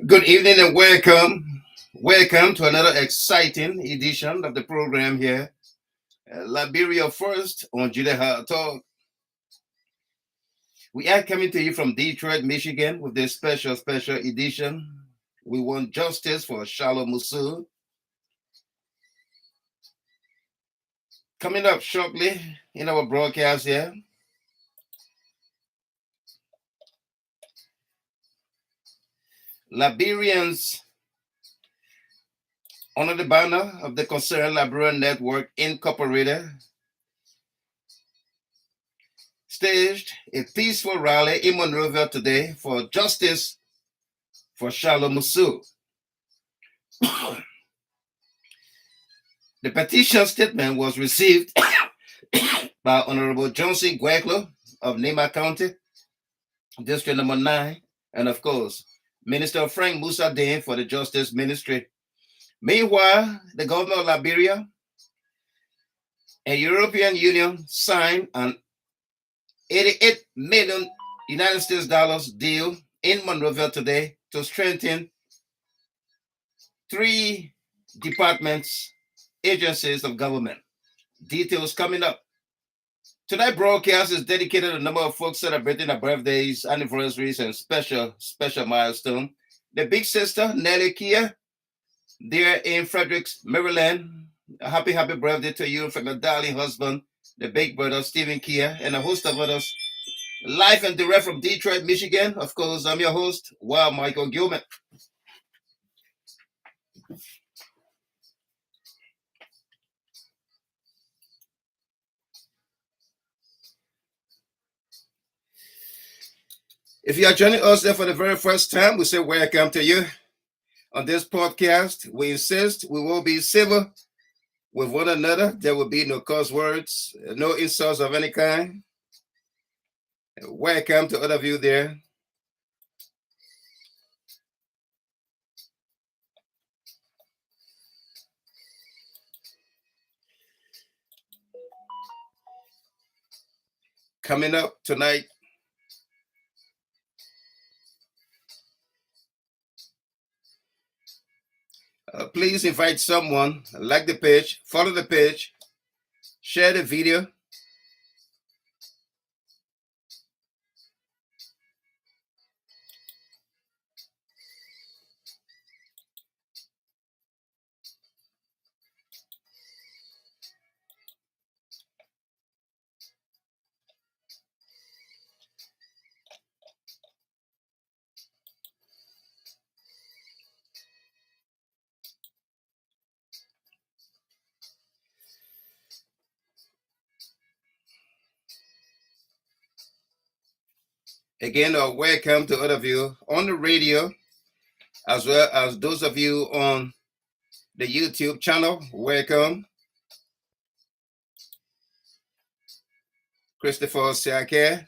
Good evening and welcome. Welcome to another exciting edition of the program here. Liberia First on Talk. We are coming to you from Detroit, Michigan with this special edition. We want justice for CHARLOE MUSU. Coming up shortly in our broadcast here. Liberians under the banner of the Concerned Liberian Network Incorporated staged a peaceful rally in MONROVIA today for justice for CHARLOE MUSU. The petition statement was received by Honorable Johnson GWAIKOLO of NIMBA County, District number 9, and of course, Minister Frank MUSA for the Justice Ministry. Meanwhile, the government of Liberia and European Union signed an $88 million United States dollars deal in MONROVIA today to strengthen 3 departments, agencies of government. Details coming up. Tonight's broadcast is dedicated to a number of folks celebrating their birthdays, anniversaries, and special milestone. The big sister, Nellie Kia, there in Fredericks, Maryland. A happy birthday to you from your darling husband, the big brother, Stephen Kia, and a host of others. Live and direct from Detroit, Michigan. Of course, I'm your host, Michael Gilman. If you are joining us there for the very first time, we say welcome to you. On this podcast, we insist we will be civil with one another. There will be no curse words, no insults of any kind. Welcome to all of you there. Coming up tonight, please invite someone, like the page, follow the page, share the video. Again, welcome to all of you on the radio, as well as those of you on the YouTube channel. Welcome. Christopher Siake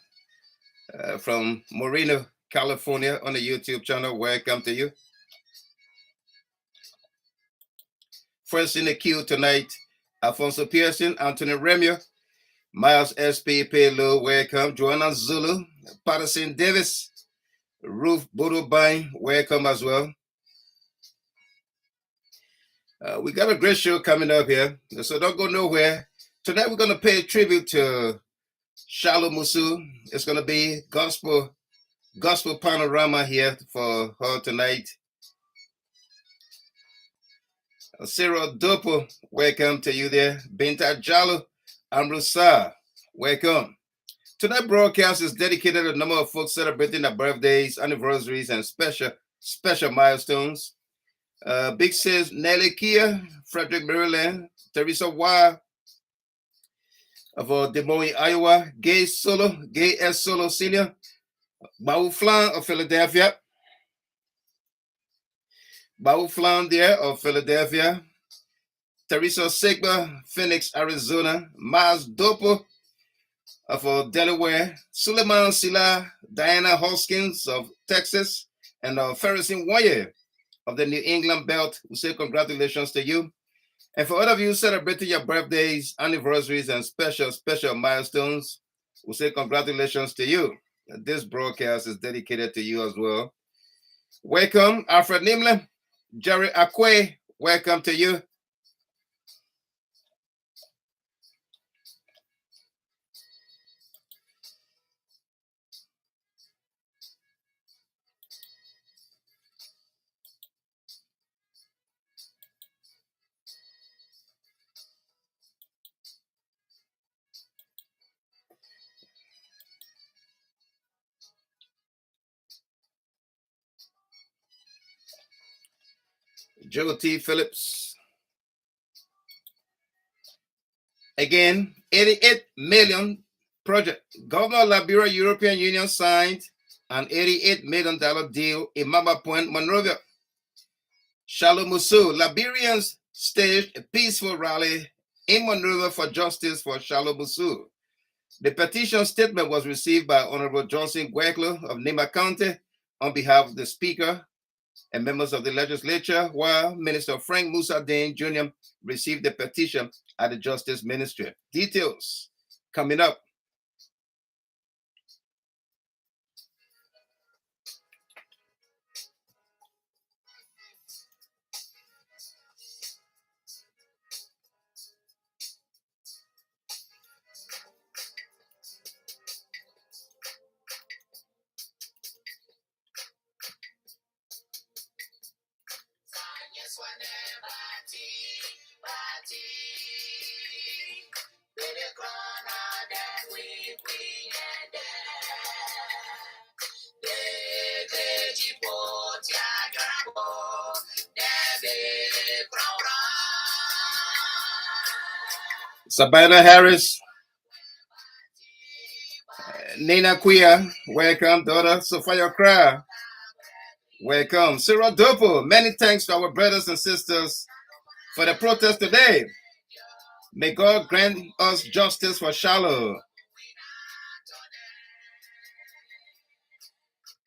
from Moreno, California on the YouTube channel. Welcome to you. First in the queue tonight, Alfonso Pearson, Anthony Remio, Miles S.P. Pelo, welcome. Joanna Zulu, Patterson Davis, Ruth Bodobine, welcome as well. We got a great show coming up here, so don't go nowhere. Tonight we're going to pay tribute to CHARLOE MUSU. It's going to be gospel panorama here for her tonight. Cyril DOPOH, welcome to you there. Binta Jallo, Amrusa, welcome. Tonight's broadcast is dedicated to a number of folks celebrating their birthdays, anniversaries, and special milestones. Big sis Nellie Kia, Frederick, Maryland. Theresa Y of Des Moines, Iowa. Gay S. Solo Senior. FLAHN of Philadelphia. FLAHN there of Philadelphia. Theresa SAYGBOR, Phoenix, Arizona. Maz DOPOH of Delaware. SULAMAN SILLAH, Diana Hoskins of Texas. And FERISON WONYEAH of the New England Belt. We say congratulations to you. And for all of you celebrating your birthdays, anniversaries, and special milestones, we say congratulations to you. This broadcast is dedicated to you as well. Welcome, Alfred Nimle. Jerry Akwe, welcome to you. Joe T. Phillips. Again, 88 million project. Governor of Liberia European Union signed an $88 million deal in MAMBA Point, Monrovia. CHARLOE MUSU. Liberians staged a peaceful rally in Monrovia for justice for CHARLOE MUSU. The petition statement was received by Honorable Johnson GWAIKOLO of NIMBA County on behalf of the Speaker and members of the legislature, while Minister Frank Musa Dane Jr. received the petition at the Justice Ministry. Details coming up. Sabina Harris, Nina Quia, welcome. Daughter Sophia Kra, welcome. Cyril DOPOH, many thanks to our brothers and sisters for the protest today. May God grant us justice for CHARLOE.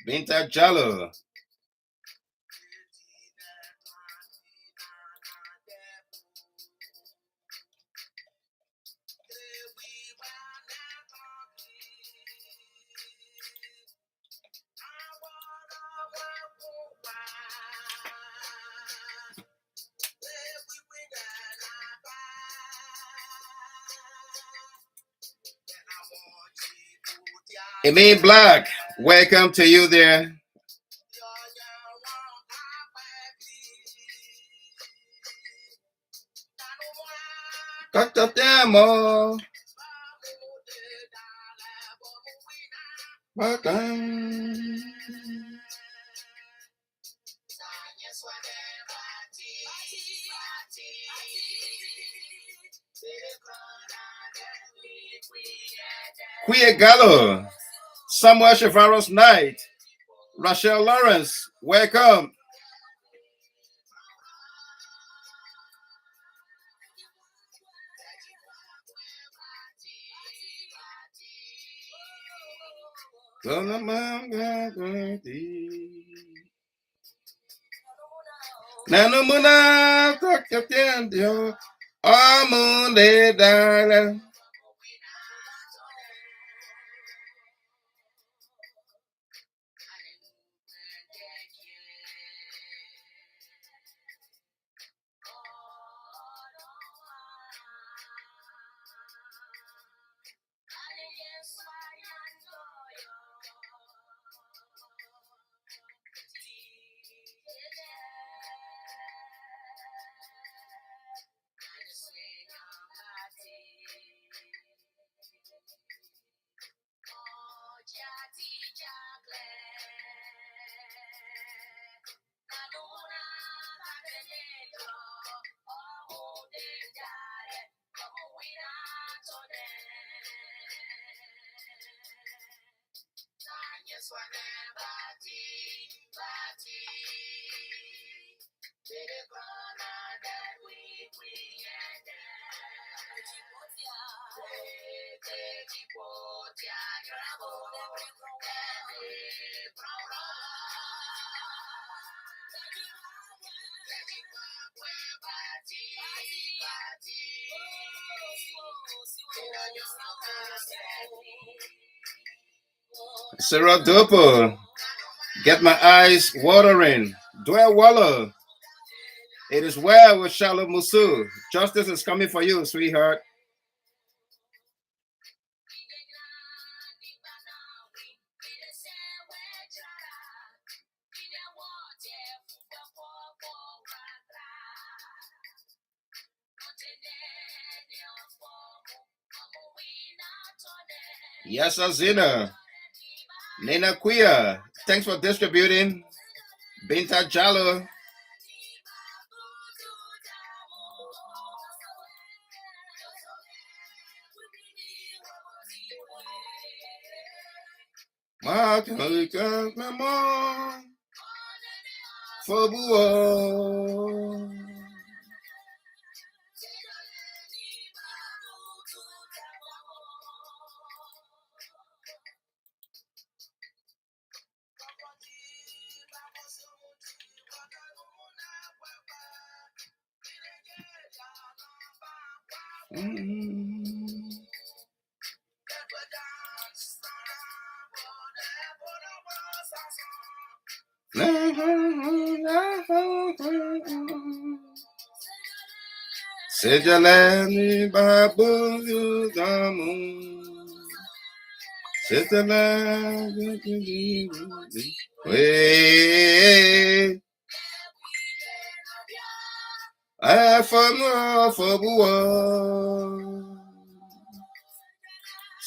Binta Jallo. Amen Black, welcome to you there. Dr. Demo. Welcome. Queer Gallo, Samuel Chevron Knight, Rachel Lawrence, welcome. Nanumuna Tokyo Amunde Dala. Cyril DOPOH, Get my eyes watering. Dwell Waller. It is well with CHARLOE MUSU. Justice is coming for you, sweetheart. Yes, Azina. Nina Quia. Thanks for distributing. Binta Jalo. Sejalani babu yudamu. Sejalani we. I found for Bua.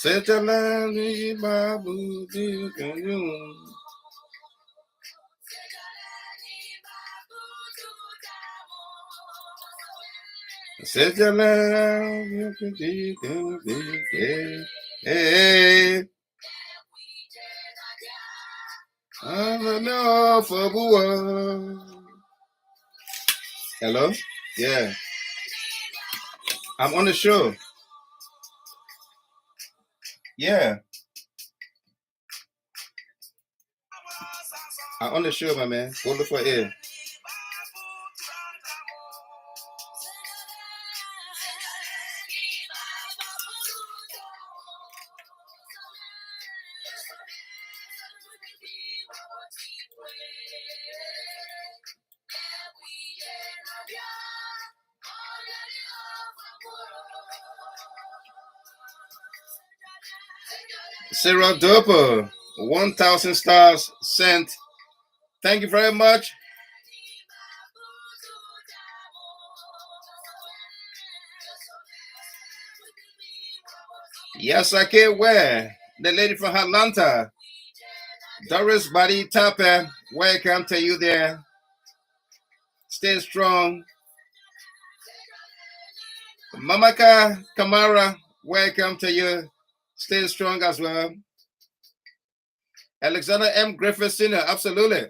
Sejalani babu yudamu. Hey, hello? Yeah. I'm on the show. Yeah. I'm on the show, my man. Go look for air. Sarah DOPOH, 1,000 stars sent. Thank you very much. Yes, I can wear. The lady from Atlanta. Doris Body Tapper, welcome to you there. Stay strong. Mamaka Kamara, welcome to you. Stay strong as well. Alexander M. Griffith Sr., absolutely.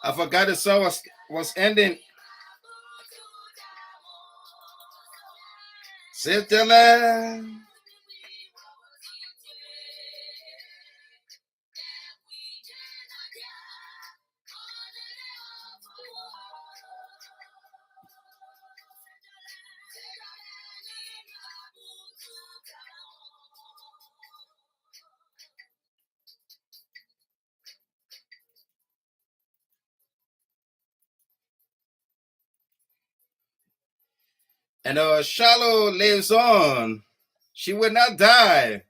I forgot the song was ending. Sitala. And CHARLOE lives on. She will not die.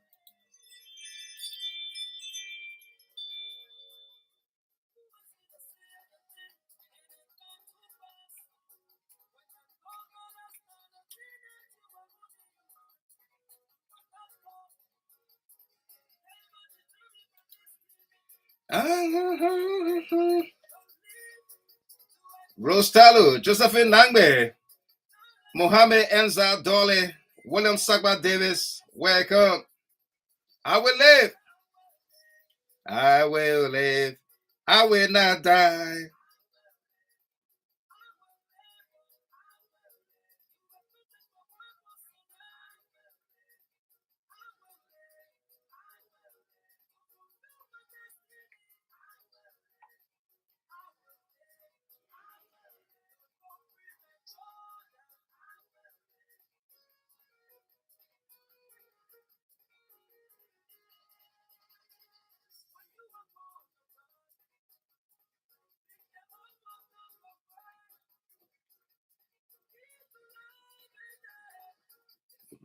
Rose Talu, Josephine Langbe, Mohammed Enza Dolly, William Sagba Davis, welcome. I will live. I will live. I will not die.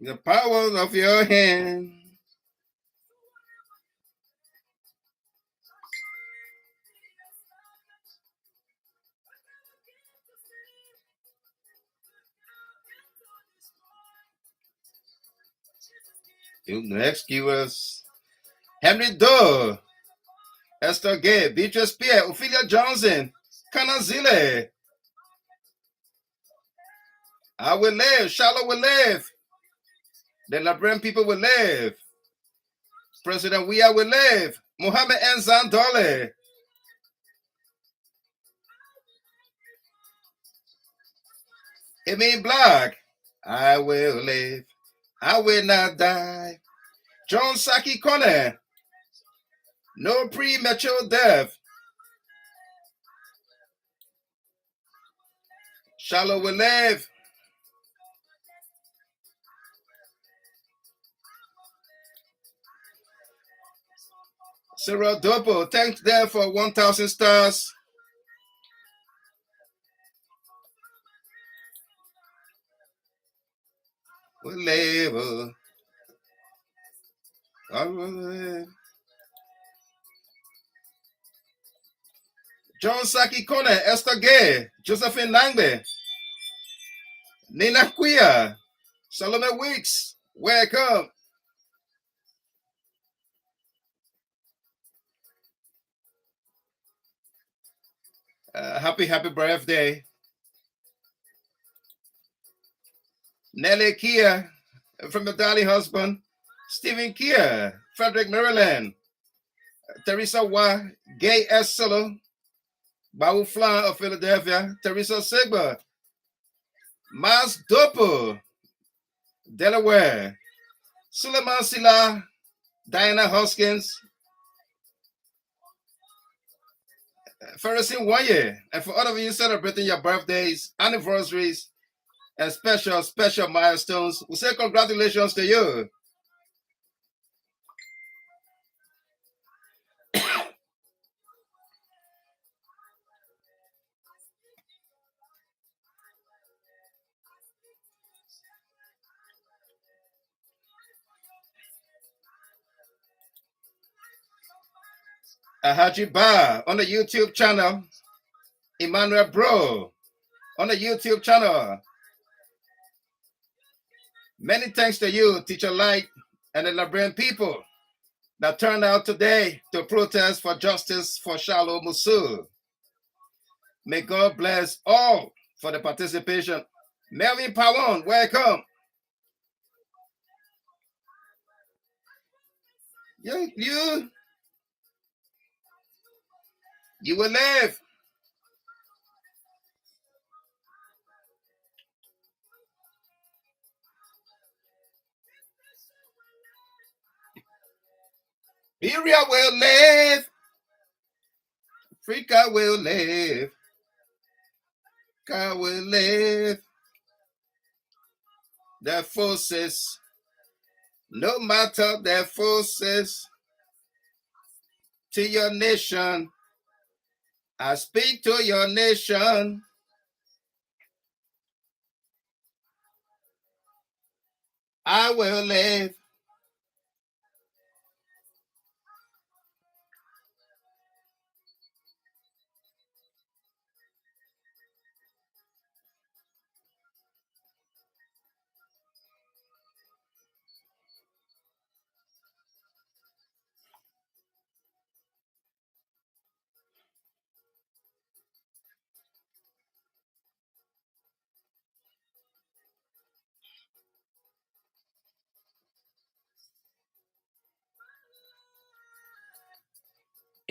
The power of your hand. You rescue us. Henry Doe. Esther Gay. Beatrice Pierre. Ophelia Johnson. Kanazile. I will live. CHARLOE will live. The Liberian people will live. President WONYEAH will live. Mohammed N. Zandole. Emin Black. I will live. I will not die. John Saki Kone. No premature death. CHARLOE will live. Cyril DOPOH, thanks them for 1,000 stars. We'll live. John Saki Kone, Esther Gay, Josephine Langbe, Nina Quia, Salome Weeks, welcome. Happy birthday. Nelly Kia from the Dolly husband. Stephen Kia, Frederick, Maryland. Theresa Wa, Gay S. Solo, FLAHN of Philadelphia. Theresa SAYGBOR. Mas DOPOH, Delaware. SULAMAN SILLAH, Diana Hoskins. FERISON WONYEAH. And for all of you celebrating your birthdays, anniversaries, and special milestones, we say congratulations to you. Haji Ba on the YouTube channel. Emmanuel Bro on the YouTube channel. Many thanks to you, Teacher Light, and the Liberian people that turned out today to protest for justice for CHARLOE MUSU. May God bless all for the participation. Melvin Pawon, welcome. You will live. Liberia will live. Africa will live. God will live. Their forces, no matter their forces, to your nation. I speak to your nation. I will live.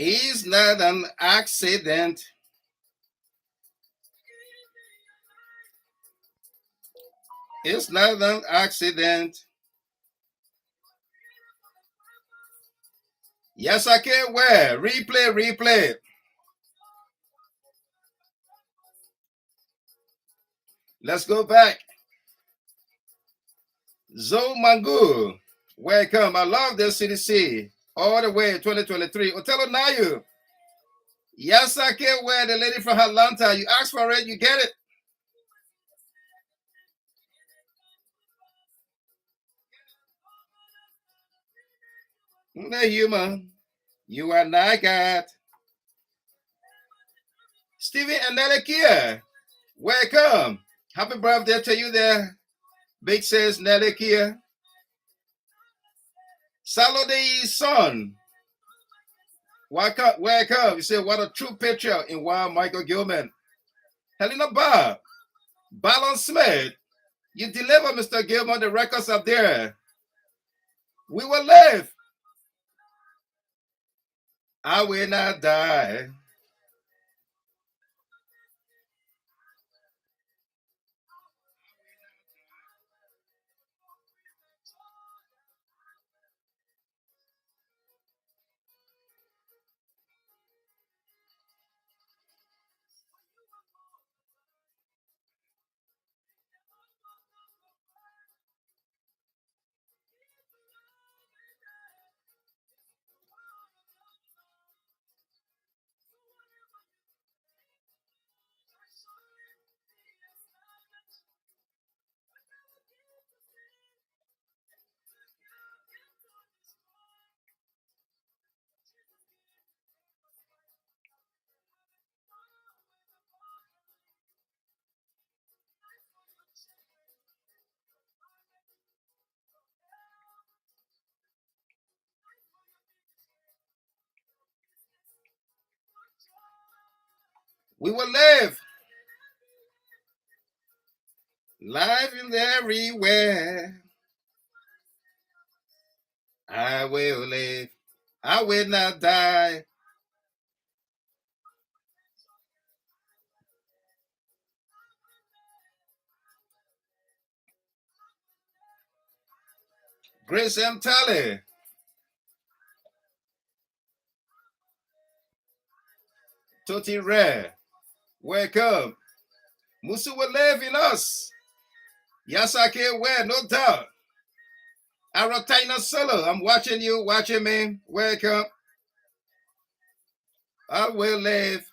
It's not an accident. It's not an accident. Yes, I can wear. Replay. Let's go back. Zo Mangu, welcome. I love this CDC. All the way 2023. Otelo Nayu. Yes, I can wear. The lady from Atlanta. You ask for it, you get it. The human, you are not God. Stevie and Nelekia, welcome. Happy birthday to you there. Big says Nelekia. Salodi's son. Welcome. You say, what a true picture in Wild Michael Gilman. Helena Bob. Ballon Smith. You deliver, Mr. Gilman. The records up there. We will live. I will not die. We will live. Life is everywhere. I will live. I will not die. Grace M. Tally. Toti Rare. Welcome. MUSU will live in us. Yes, I can wear, no doubt. Aratina Solo. I'm watching you, watching me. Welcome. I will live.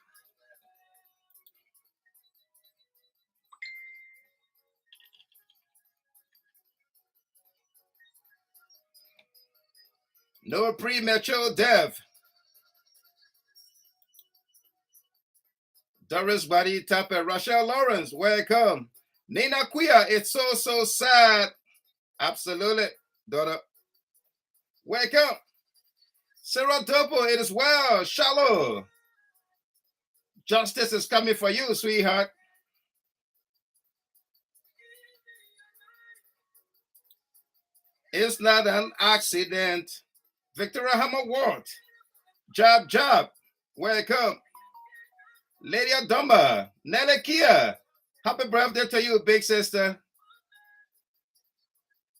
No premature death. Doris Body Tapper, Rachel Lawrence, welcome. Nina Quia, it's so sad. Absolutely, daughter. Welcome. Sarah DOPOH, it is well. CHARLOE. Justice is coming for you, sweetheart. It's not an accident. Victoria Hammer Ward. Job. Welcome. Lady Adumba. Nelly Kia. Happy birthday to you, big sister.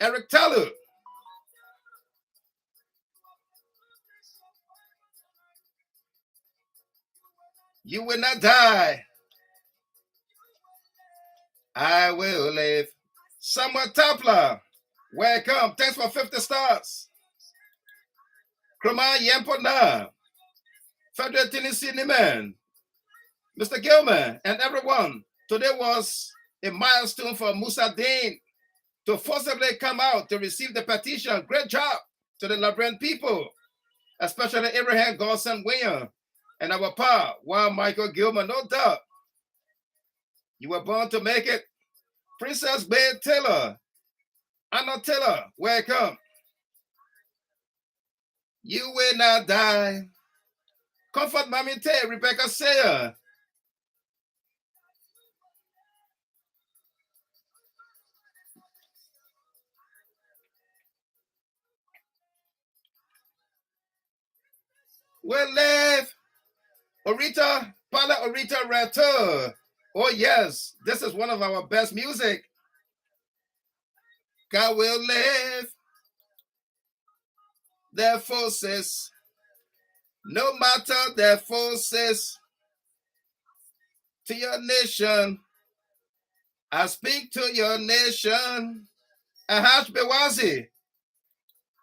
Eric Talu. You will not die. I will live. Samuel Tapler. Welcome. Thanks for 50 stars. Kroma Yempona. Federal Tennessee Niman. Mr. Gilman and everyone. Today was a milestone for Musa Dane to forcibly come out to receive the petition. Great job to the Liberian people, especially Abraham Godson William and our pa, Juan Michael Gilman. No doubt. You were born to make it. Princess Bay Taylor. Anna Taylor, welcome. You will not die. Comfort Mommy Tay, Rebecca Sayer. Will live. Orita, Pala Orita Rato. Oh yes, this is one of our best music. God will live. Their forces, no matter their forces, to your nation. I speak to your nation. Ahash Bewazi.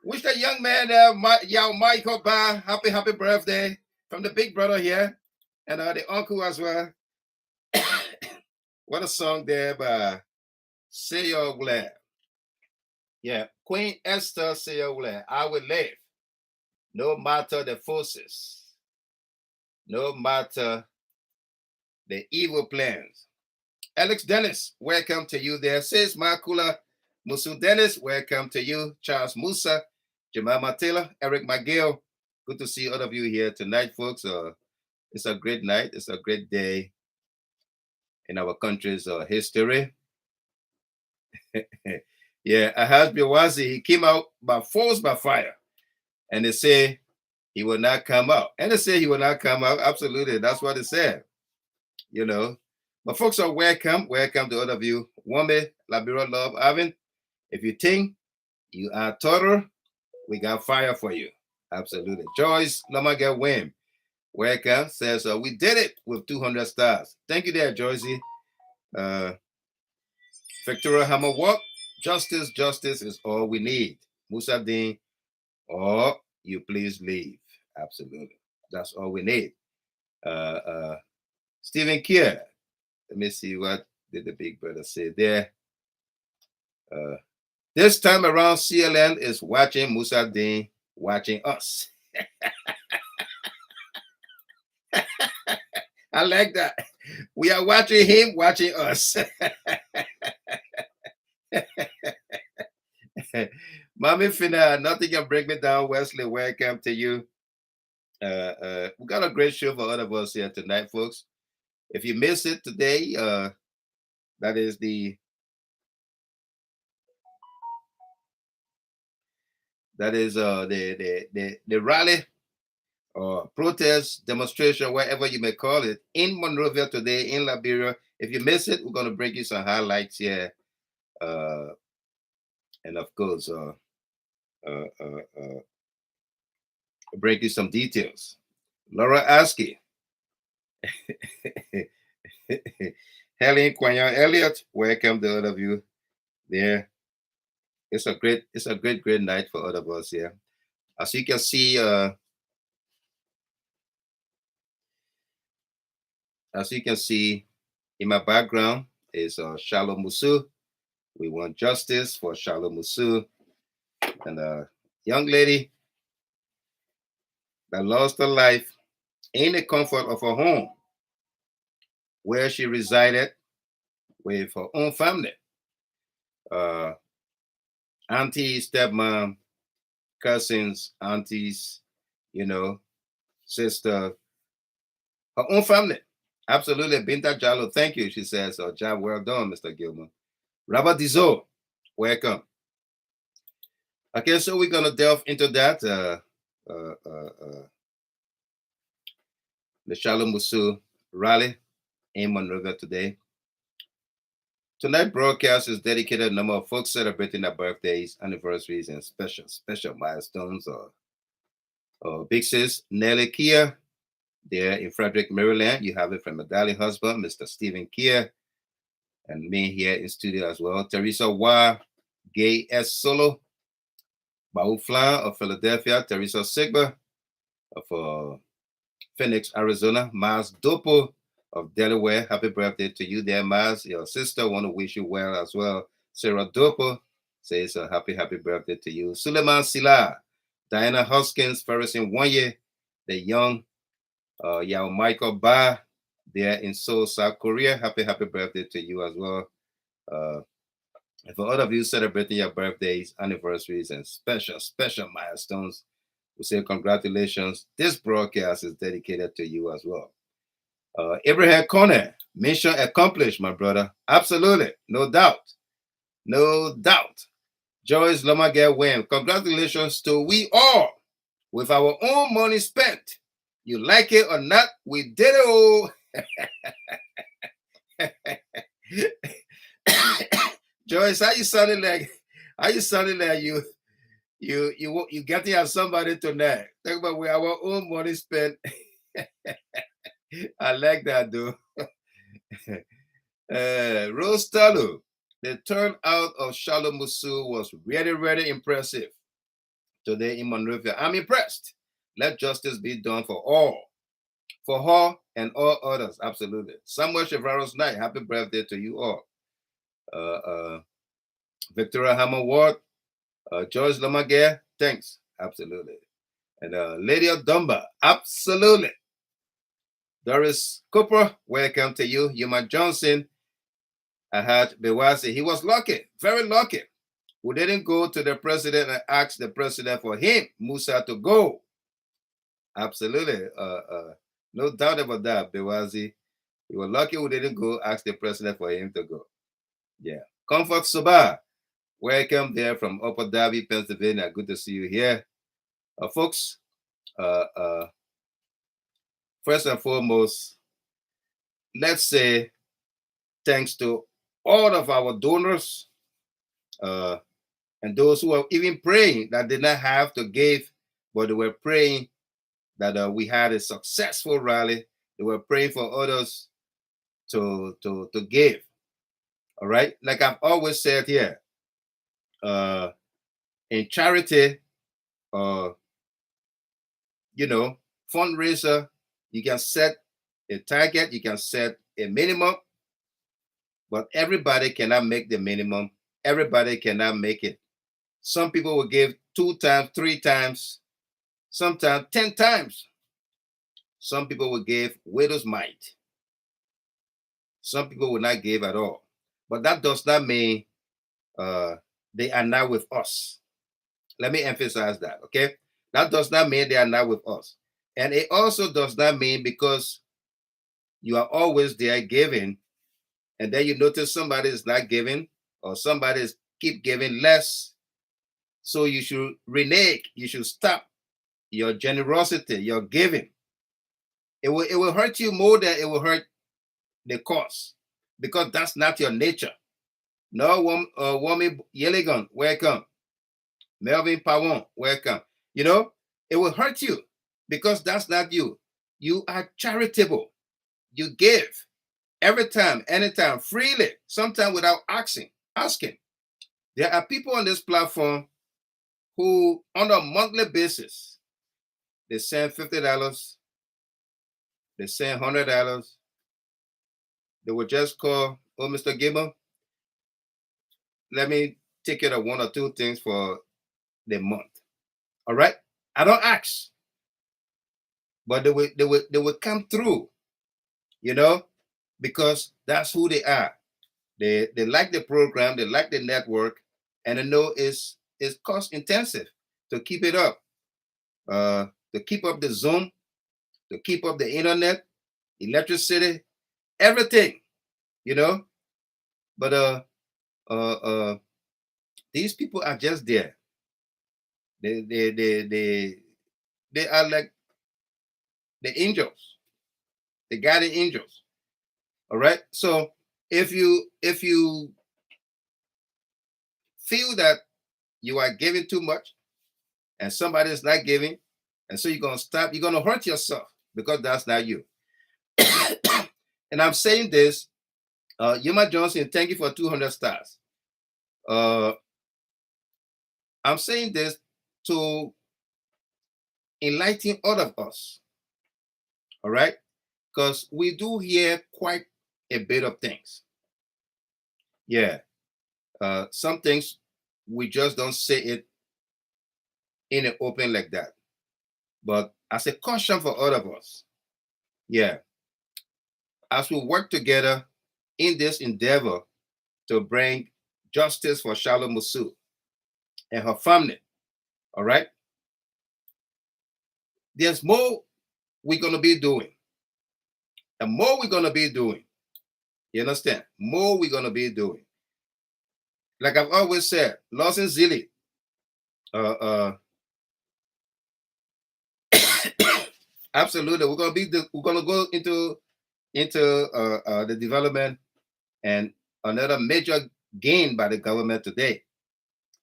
Wish the young man there, Yao Michael Ba, happy birthday from the big brother here, and the uncle as well. What a song there by Sayogla. Yeah, Queen Esther Sayogla. I will live. no matter the forces, no matter the evil plans. Alex Dennis, welcome to you there. Says Makula MUSU Dennis, welcome to you. Charles Musa, Jemima Taylor, Eric McGill. Good to see all of you here tonight, folks. It's a great night. It's a great day in our country's history. Yeah, Ahaz Biwazi, he came out by force, by fire. And they say he will not come out. And they say he will not come out. Absolutely. That's what they said. You know. But folks are welcome. Welcome to all of you. Wombe, Liberia Love, Avin. If you think you are total, we got fire for you. Absolutely. Joyce Lamaga Wim. Welcome. Says, we did it with 200 stars. Thank you there, Joycey. Victoria Hammer Walk. Justice, justice is all we need. Musa Dean, or you please leave. Absolutely. That's all we need. Stephen Kier. Let me see what did the big brother say there. This time around, CLN is watching Musa Dean watching us. I like that. We are watching him watching us. Mommy Fina, nothing can break me down. Wesley, welcome to you. We got a great show for all of us here tonight, folks. If you miss it today, that is the rally or protest, demonstration, whatever you may call it, in Monrovia today, in Liberia. If you miss it, we're going to bring you some highlights here. And of course, bring you some details. Laura Askey. Helen Quanyan Elliott, welcome to all of you there. It's a great night for all of us here. As you can see, in my background is CHARLOE MUSU. We want justice for CHARLOE MUSU, and a young lady that lost her life in the comfort of her home, where she resided with her own family. Auntie, stepmom, cousins, aunties, sister, her own family. Absolutely. Binta Jallo, thank you, she says. Job well done, Mr. Gilman. Robert Dizo, welcome. Okay, so we're going to delve into that. The CHARLOE MUSU rally in Monrovia today. Tonight's broadcast is dedicated to a number of folks celebrating their birthdays, anniversaries, and special milestones. Big sis Nellie Kia, there in Frederick, Maryland. You have it from my darling husband, Mr. Stephen Kia, and me here in studio as well. Theresa Wa, Gay S. Solo, Bahu FLAHN of Philadelphia, Theresa SAYGBOR of Phoenix, Arizona, Maz DOPOH of Delaware. Happy birthday to you there, Maz. Your sister want to wish you well as well. Sarah DOPOH says happy birthday to you. SULAMAN SILLAH, Diana HOSKINS, FERISON WONYEAH, the young Yao Michael Ba there in Seoul, South Korea. Happy birthday to you as well. And for all of you celebrating your birthdays, anniversaries, and special milestones, we say congratulations. This broadcast is dedicated to you as well. Abraham Conner, mission accomplished, my brother. Absolutely. No doubt. No doubt. Joyce Lomagel win. Congratulations to we all with our own money spent. You like it or not, we did it all. Joyce, how you sounding like you get to have somebody tonight? Talk about with our own money spent. I like that, dude. Rose Talu, the turnout of CHARLOE MUSU was really impressive today in Monrovia. I'm impressed. Let justice be done for all, for her and all others. Absolutely. Samuel Chevrolet's night. Happy birthday to you all. Victoria Hammer Ward, George Lamaguer, thanks. Absolutely. And Lady of Dumba, absolutely. Doris Cooper, welcome to you. Yuma Johnson, Ahad Bewasi. He was lucky, very lucky. We didn't go to the president and ask the president for him, MUSA, to go. Absolutely. No doubt about that, Bewazi. We were lucky we didn't go ask the president for him to go. Yeah. Comfort Soba, welcome there from Upper Darby, Pennsylvania. Good to see you here. Folks, first and foremost, let's say thanks to all of our donors and those who are even praying that did not have to give, but they were praying that we had a successful rally. They were praying for others to give. All right, like I've always said here, in charity, you know, fundraiser, you can set a target, you can set a minimum, but everybody cannot make the minimum. Everybody cannot make it. Some people will give 2 times, 3 times, sometimes 10 times. Some people will give widow's mite. Some people will not give at all. But that does not mean they are not with us. Let me emphasize that, okay? That does not mean they are not with us. And it also does not mean because you are always there giving, and then you notice somebody is not giving, or somebody is keep giving less. So you should renege, you should stop your generosity, your giving. It will hurt you more than it will hurt the cause, because that's not your nature. No, Wami Yeligan, welcome. Melvin Pawon, welcome. You know, it will hurt you because that's not you. You are charitable. You give every time, anytime, freely, sometimes without asking. There are people on this platform who, on a monthly basis, they send $50, they send $100. They will just call, oh, Mr. Gibber, let me take care of 1 or 2 things for the month. All right? I don't ask, but they will come through, you know, because that's who they are. They like the program, they like the network, and they know it's cost intensive to keep it up, to keep up the Zoom, to keep up the internet, electricity, everything, you know. But these people are just there. They are like the angels, the guardian angels. All right. So if you feel that you are giving too much and somebody is not giving, and so you're gonna stop, you're gonna hurt yourself because that's not you. And I'm saying this, Yuma Johnson, thank you for 200 stars. I'm saying this to enlighten all of us. All right, because we do hear quite a bit of things. Yeah, some things we just don't say it in the open like that. But as a caution for all of us, yeah, as we work together in this endeavor to bring justice for CHARLOE MUSU and her family, all right, there's more we're going to be doing. And more we're going to be doing. You understand? More we're going to be doing. Like I've always said, Lawson Zilli, absolutely, we're going to go into the development, and another major gain by the government today,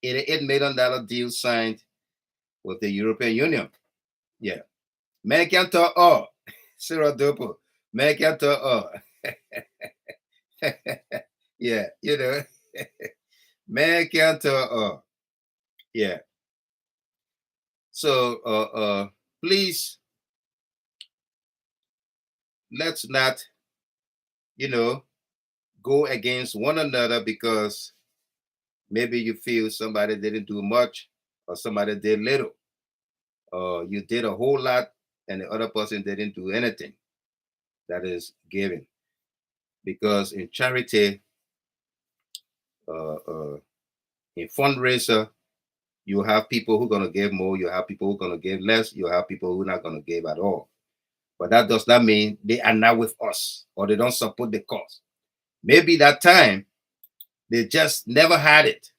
$88 million deal signed with the European Union. Yeah, man can talk all. Sarah DOPOH, man can talk all. Yeah, you know, man can talk all. Yeah. So please, let's not, you know, go against one another because maybe you feel somebody didn't do much or somebody did little. you did a whole lot and the other person didn't do anything. That is giving. Because in charity, in fundraiser, you have people who are going to give more, you have people who are going to give less, you have people who are not going to give at all. But that does not mean they are not with us or they don't support the cause. Maybe that time they just never had it.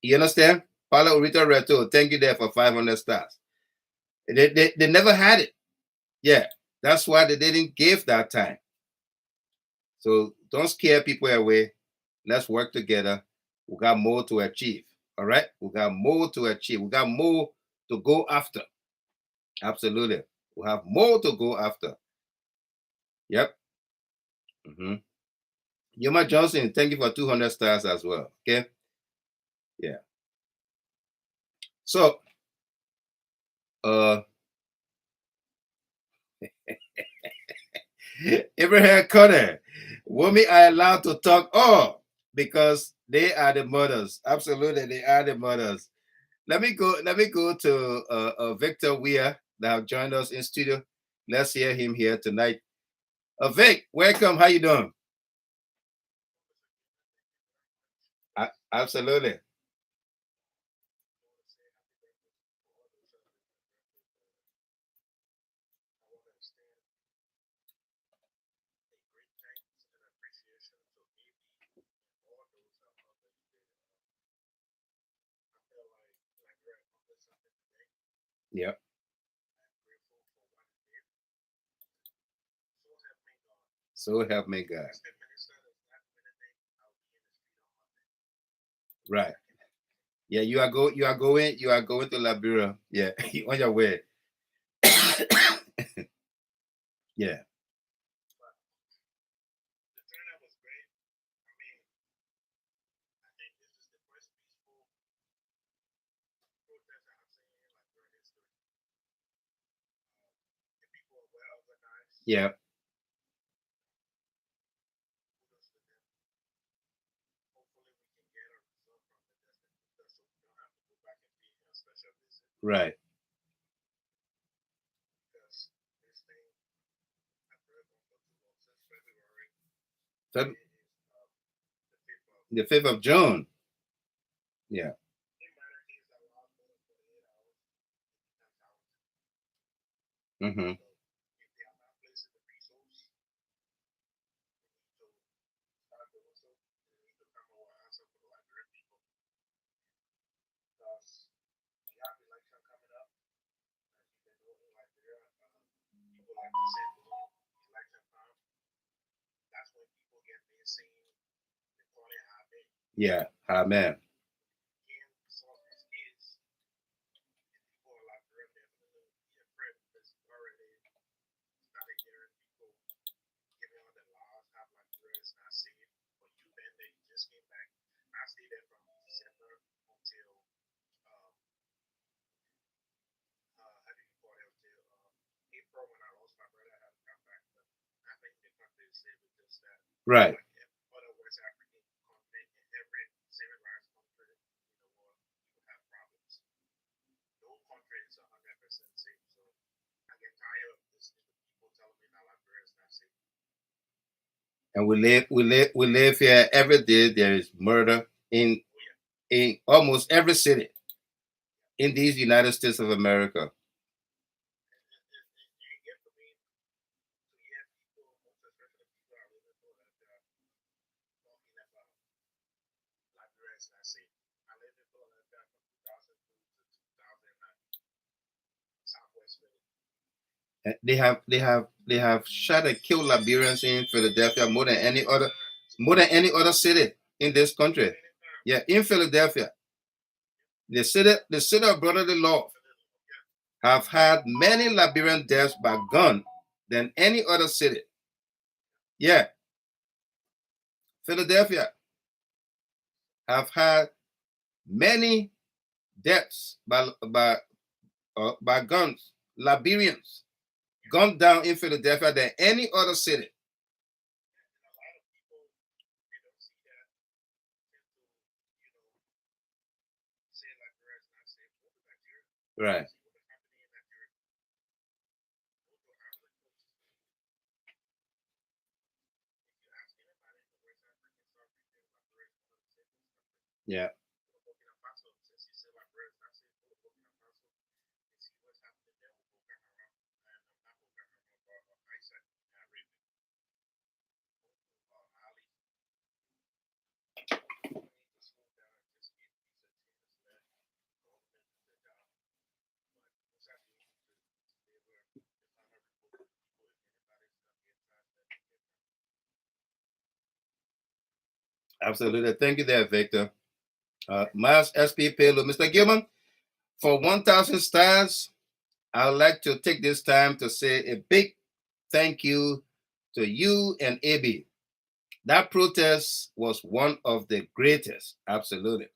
You understand? Paulo Rita Reto, thank you there for 500 stars. They never had it. Yeah, that's why they didn't give that time. So don't scare people away. Let's work together. We got more to achieve. All right? We got more to achieve. We got more to go after. Absolutely. We have more to go after. Yep. Yoma Johnson, thank you for 200 stars as well. Okay. Yeah. So, Abraham Connor, women are allowed to talk all because they are the mothers. Absolutely, they are the mothers. Let me go to Victor Weir that have joined us in studio. Let's hear him here tonight. Vic, welcome. How you doing? Absolutely. Yeah. So help me God. Right. Yeah, you are going to Liberia. Yeah, on your way. Yeah. Yeah. Right. The 5th of June. Yeah. Mm-hmm. Yeah. Amen. Right. And we live here every day. There is murder in almost every city in these United States of America. They have shot and killed Liberians in Philadelphia more than any other city in this country. Yeah, in Philadelphia, the city of brotherly love have had many Liberian deaths by gun than any other city. Yeah, Philadelphia have had many deaths by guns, Liberians gunned down in Philadelphia than any other city. Right. Yeah. Absolutely. Thank you there, Victor. Miles SP Payload. Mr. Gilman, for 1,000 stars, I would like to take this time to say a big thank you to you and AB. That protest was one of the greatest. Absolutely.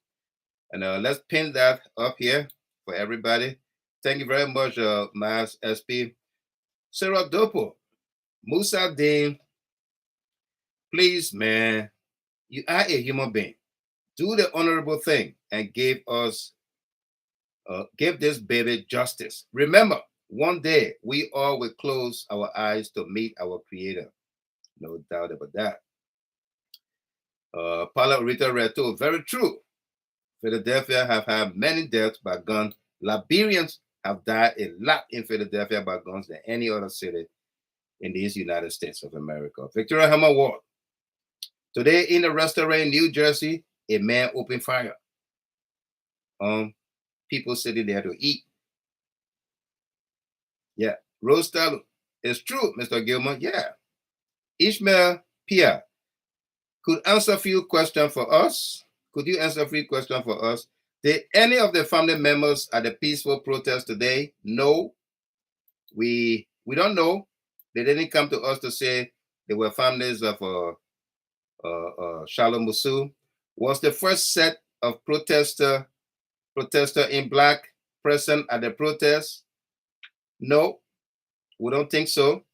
And let's pin that up here for everybody. Thank you very much, Miles SP. Sarah DOPOH, Musa Dean, please, man, you are a human being. Do the honorable thing and give this baby justice. Remember, one day we all will close our eyes to meet our Creator. No doubt about that. Paula Rita Reto, very true. Philadelphia have had many deaths by guns. Liberians have died a lot in Philadelphia by guns than any other city in these United States of America. Victoria Hammer Ward. Today in a restaurant in New Jersey, a man opened fire. People sitting there to eat. Yeah. Rose Talu. It's true, Mr. Gilman. Yeah. Ishmael Pia could answer a few questions for us. Could you answer a few questions for us? Did any of the family members at the peaceful protest today? No. We don't know. They didn't come to us to say they were families of CHARLOE MUSU. Was the first set of protester in black present at the protest? No, we don't think so.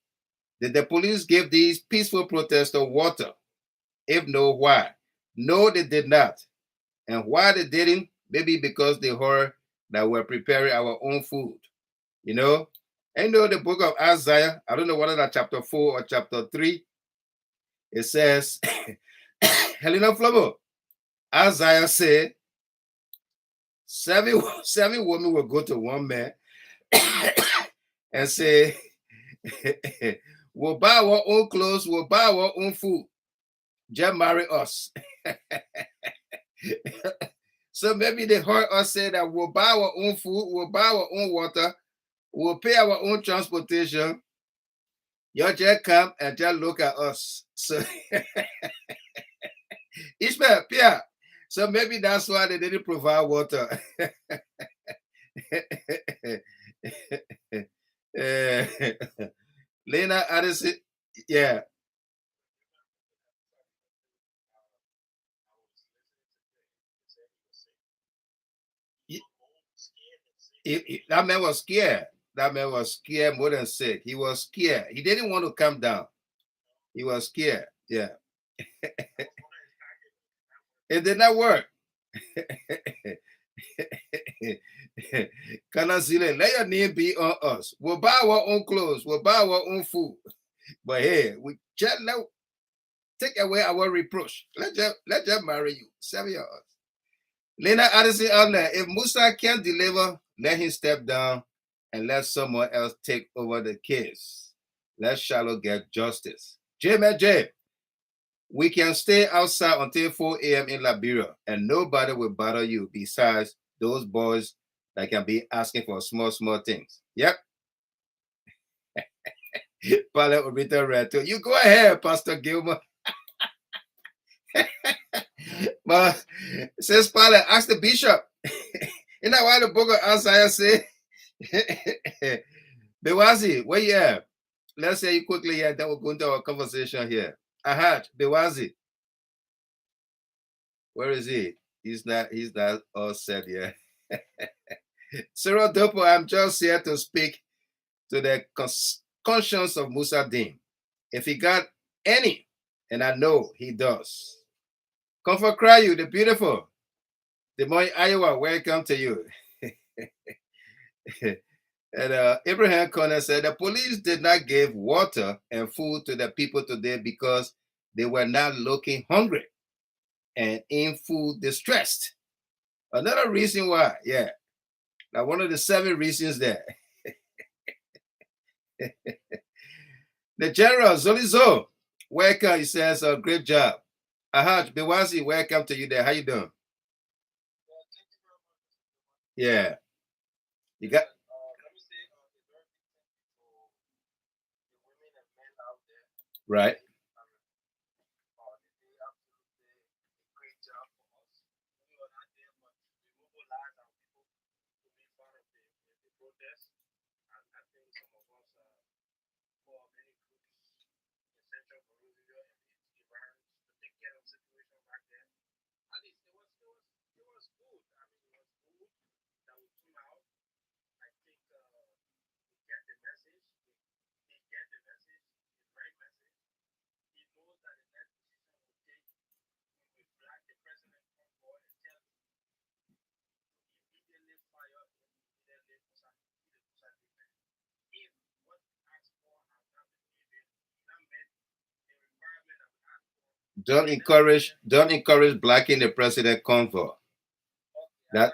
Did the police give these peaceful protesters water? If no, why? No, they did not. And why they didn't? Maybe because they heard that we're preparing our own food. You know? And you know the book of Isaiah, I don't know whether that's chapter 4 or chapter 3. It says, Helena Flobo, Isaiah said, seven women will go to one man and say, we'll buy our own clothes, we'll buy our own food. Just marry us. So maybe they heard us say that we'll buy our own food, we'll buy our own water, we'll pay our own transportation. Y'all just come and just look at us. So Ishmael, Pierre. So maybe that's why they didn't provide water. Lena Addison, yeah. That man was scared. That man was scared more than sick. He was scared. He didn't want to come down. He was scared. Yeah. It did not work. Kanasile, let your name be on us. We'll buy our own clothes. We'll buy our own food. But hey, we just take away our reproach. Let just marry you. 7 years. Lena Addison out there. If Musa can't deliver, let him step down and let someone else take over the case. Let CHARLOE get justice. J, we can stay outside until 4 a.m. in Liberia and nobody will bother you besides those boys that can be asking for small things. Yep. You go ahead, Pastor Gilman. But says Pilate, ask the bishop. You know why the book of Isaiah say, Bewazi, where you at? Let's say you quickly here, then we'll go into our conversation here. Ahad, Bewazi. Where is he? He's not all set yet. Cyril DOPOH, I'm just here to speak to the conscience of Musa Dean. If he got any, and I know he does. Comfort Cry, you the beautiful. Des Moines, Iowa, welcome to you. And Abraham Connor said the police did not give water and food to the people today because they were not looking hungry. and in food distress. Another reason why, yeah. Now, one of the 7 reasons there. The General Zolizo, welcome. He says, great job. Ahaj Bewazi, welcome to you there. How you doing? Yeah. You got. Right. Don't encourage blacking the president convoy. That,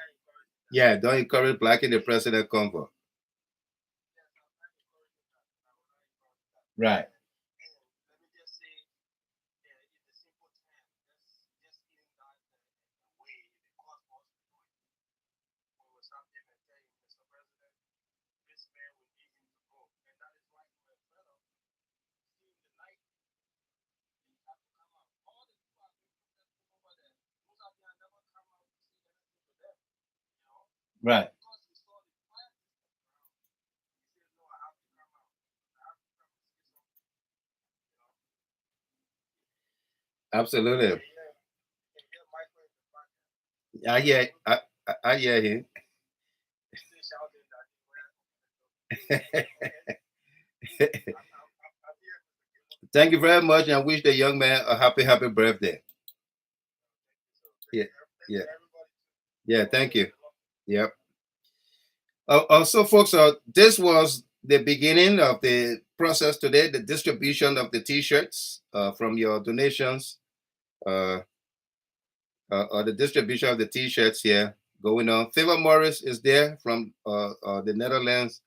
yeah, don't encourage blacking the president convoy. Right. Right. Absolutely. I hear him. Thank you very much, and wish the young man a happy birthday. Yeah, yeah, yeah. Thank you. Yep. Also, folks, this was the beginning of the process today, the distribution of the T-shirts from your donations, or the distribution of the T-shirts here going on. Favor Morris is there from the Netherlands,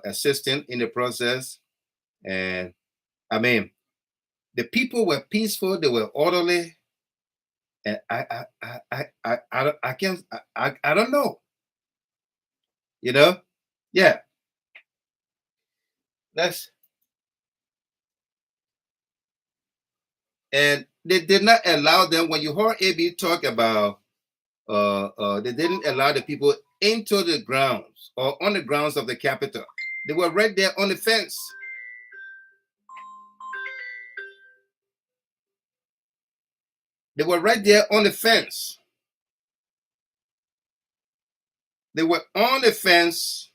assisting in the process, and I mean, the people were peaceful, they were orderly, and I can't, I don't know, you know, yeah. And they did not allow them. When you heard AB talk about, they didn't allow the people into the grounds or on the grounds of the Capitol. They were right there on the fence. They were right there on the fence. They were on the fence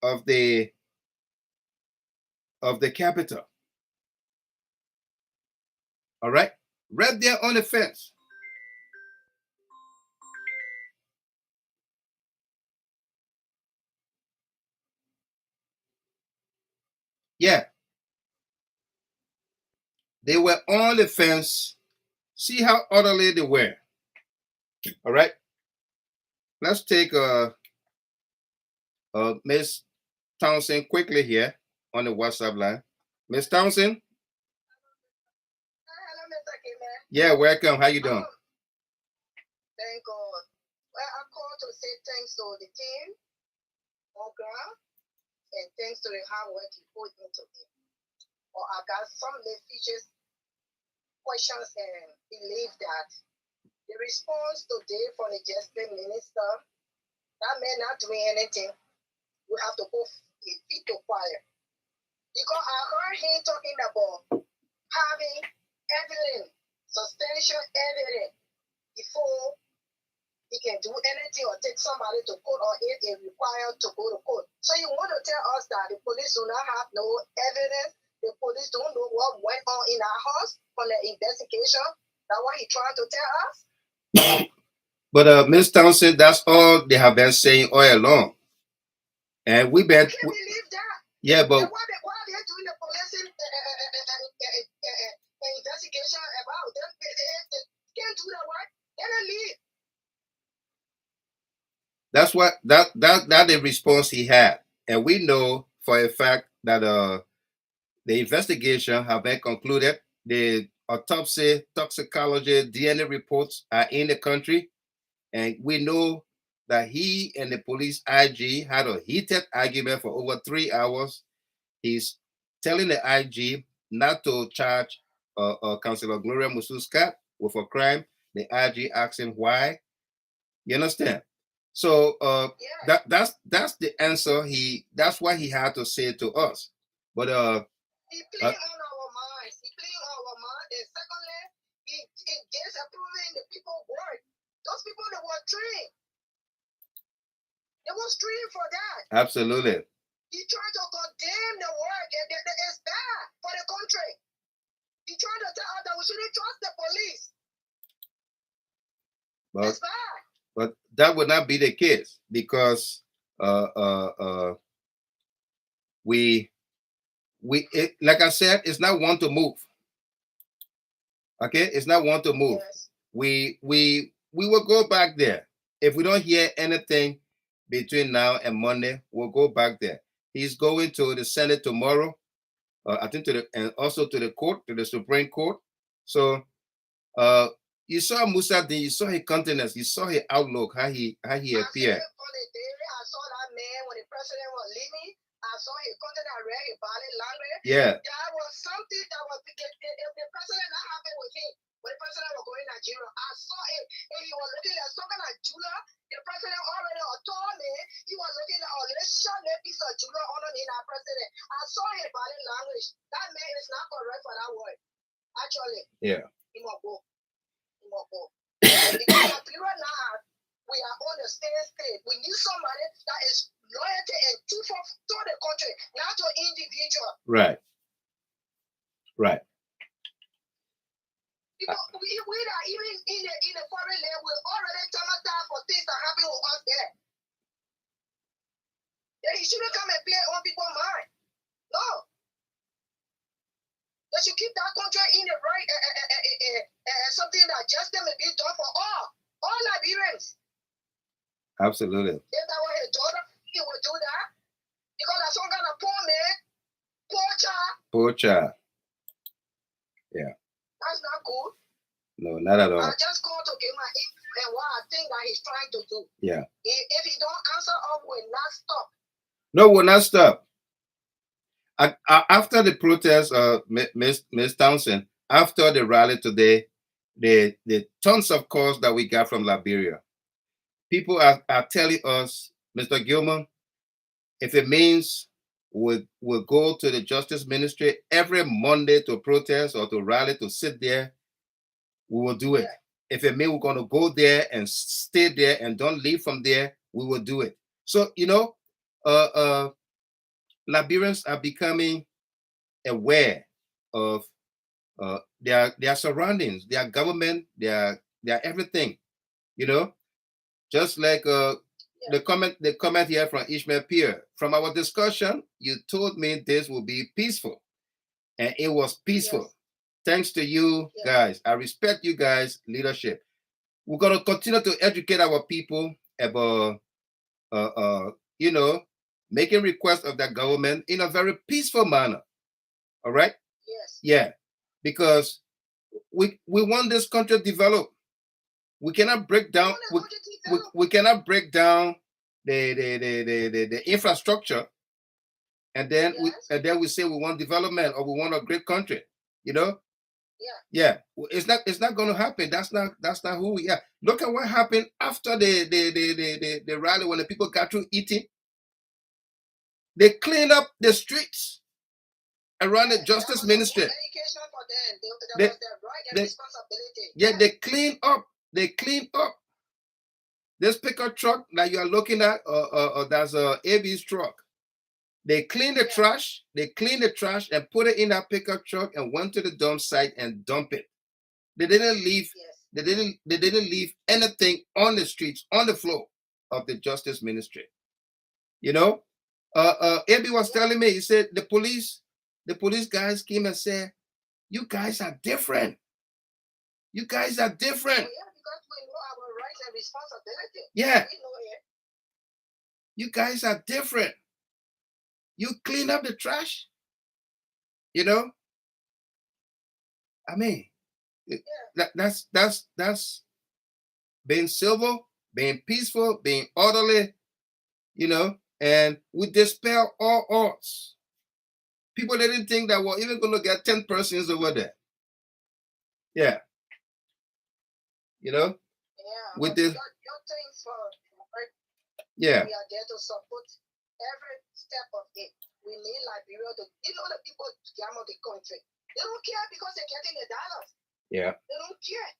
of the Capitol. All right, right there on the fence. Yeah, they were on the fence. See how orderly they were. All right, let's take Miss Townsend quickly here on the WhatsApp line. Miss Townsend. Hello, Mr. Kimmer. Yeah, welcome. How you doing? Thank God. Well, I called to say thanks to the team on ground and thanks to the hard work you put into it. Or I got some features, questions, and believe that the response today from the Justice Minister, that man not doing anything, we have to go feet to fire. Because I heard him talking about having evidence, substantial evidence, before he can do anything or take somebody to court, or if it's required to go to court. So you want to tell us that the police do not have no evidence, the police don't know what went on in our house from the investigation? That's what he trying to tell us? But Ms. Townsend, that's all they have been saying all along. And we been. I can't believe that. Yeah, but why are they doing the police investigation about them? can't do the work, then they leave. That's what that the response he had, and we know for a fact that the investigation have been concluded. The autopsy, toxicology, DNA reports are in the country, and we know that he and the police IG had a heated argument for over 3 hours. He's telling the IG not to charge Councilor Gloria MUSU Scott with a crime. The IG asked him why. You understand? So that's the answer. That's what he had to say to us. But he playing on our minds. He playing on our mind. And secondly, he disapproving the people work. Those people that were trained. They was trained for that. Absolutely. He tried to condemn the work, and it's bad for the country. He tried to tell us that we shouldn't trust the police. It's bad. But that would not be the case, because like I said, it's not one to move. Okay, it's not one to move. Yes. We will go back there. If we don't hear anything between now and Monday, we'll go back there. He's going to the Senate tomorrow, I think, and also to the court, to the Supreme Court. So you saw Musa, then you saw his countenance, you saw his outlook, how he appeared. I saw that man when the president was leaving. I saw his countenance, I read his body language. Yeah. That was something that was, if the president not happy with him, when the president was going to Nigeria, I saw it, and he was looking like something like Jula. The president already told me he was looking like a little short piece of Jula underneath our president. I saw his body language. That man is not correct for that word. Actually. Yeah. He must go. He must go. Because the period now, we are on the same state. We need somebody that is loyalty and truthful to the country, not to individual. Right. Right. Because we are even in the foreign land, we're already traumatized for things that happen with us there. Yeah, he shouldn't come and play on people's mind. No. They should keep that country in the right, something that justice may be done for all Liberians. Absolutely. If that were his daughter, he would do that. Because that's some kind of poor man, poor child. Poor child. Yeah. That's not good. No, not at all. I just called to give my input and what I think that he's trying to do. Yeah. If he don't answer up, we'll not stop. No, we'll not stop. After the protest, Miss Townsend, after the rally today, the tons of calls that we got from Liberia, people are telling us, Mr. Gilman, if it means we'll go to the Justice Ministry every Monday to protest or to rally, to sit there, we will do it. Yeah. If it means we're going to go there and stay there and don't leave from there, we will do it. So, you know, Liberians are becoming aware of their surroundings, their government, their everything, you know. Just like the comment here from Ishmael Pierre. From our discussion, you told me this will be peaceful, and it was peaceful. Yes. Thanks to you guys. I respect you guys' leadership. We're gonna continue to educate our people about you know, making requests of the government in a very peaceful manner. All right? Yes. Yeah. Because we want this country to develop. We cannot break down we cannot break down the infrastructure and then we say we want development or we want a great country, you know? Yeah. It's not going to happen. That's not who we are. Look at what happened after the rally when the people got through eating. They cleaned up the streets around the Justice Ministry. They clean up. They clean up. This pickup truck that you are looking at, that's a AB's truck. They clean the trash. They clean the trash and put it in that pickup truck and went to the dump site and dump it. They didn't leave. They didn't leave anything on the streets, on the floor of the Justice Ministry. You know, AB was telling me. He said the police guys came and said, "You guys are different. You guys are different. Oh, yeah, because we know our rights and responsibility. Yeah. We know it. You guys are different. You clean up the trash. You know? I mean, that's being civil, being peaceful, being orderly, you know, and we dispel all odds. People didn't think that we're even going to get 10 persons over there. Yeah. You know? Yeah. With this. Your things for yeah. We are there to support every step of it. We need Liberia to, you know, the people scam of the country. They don't care because they're getting the dollars. Yeah. They don't care.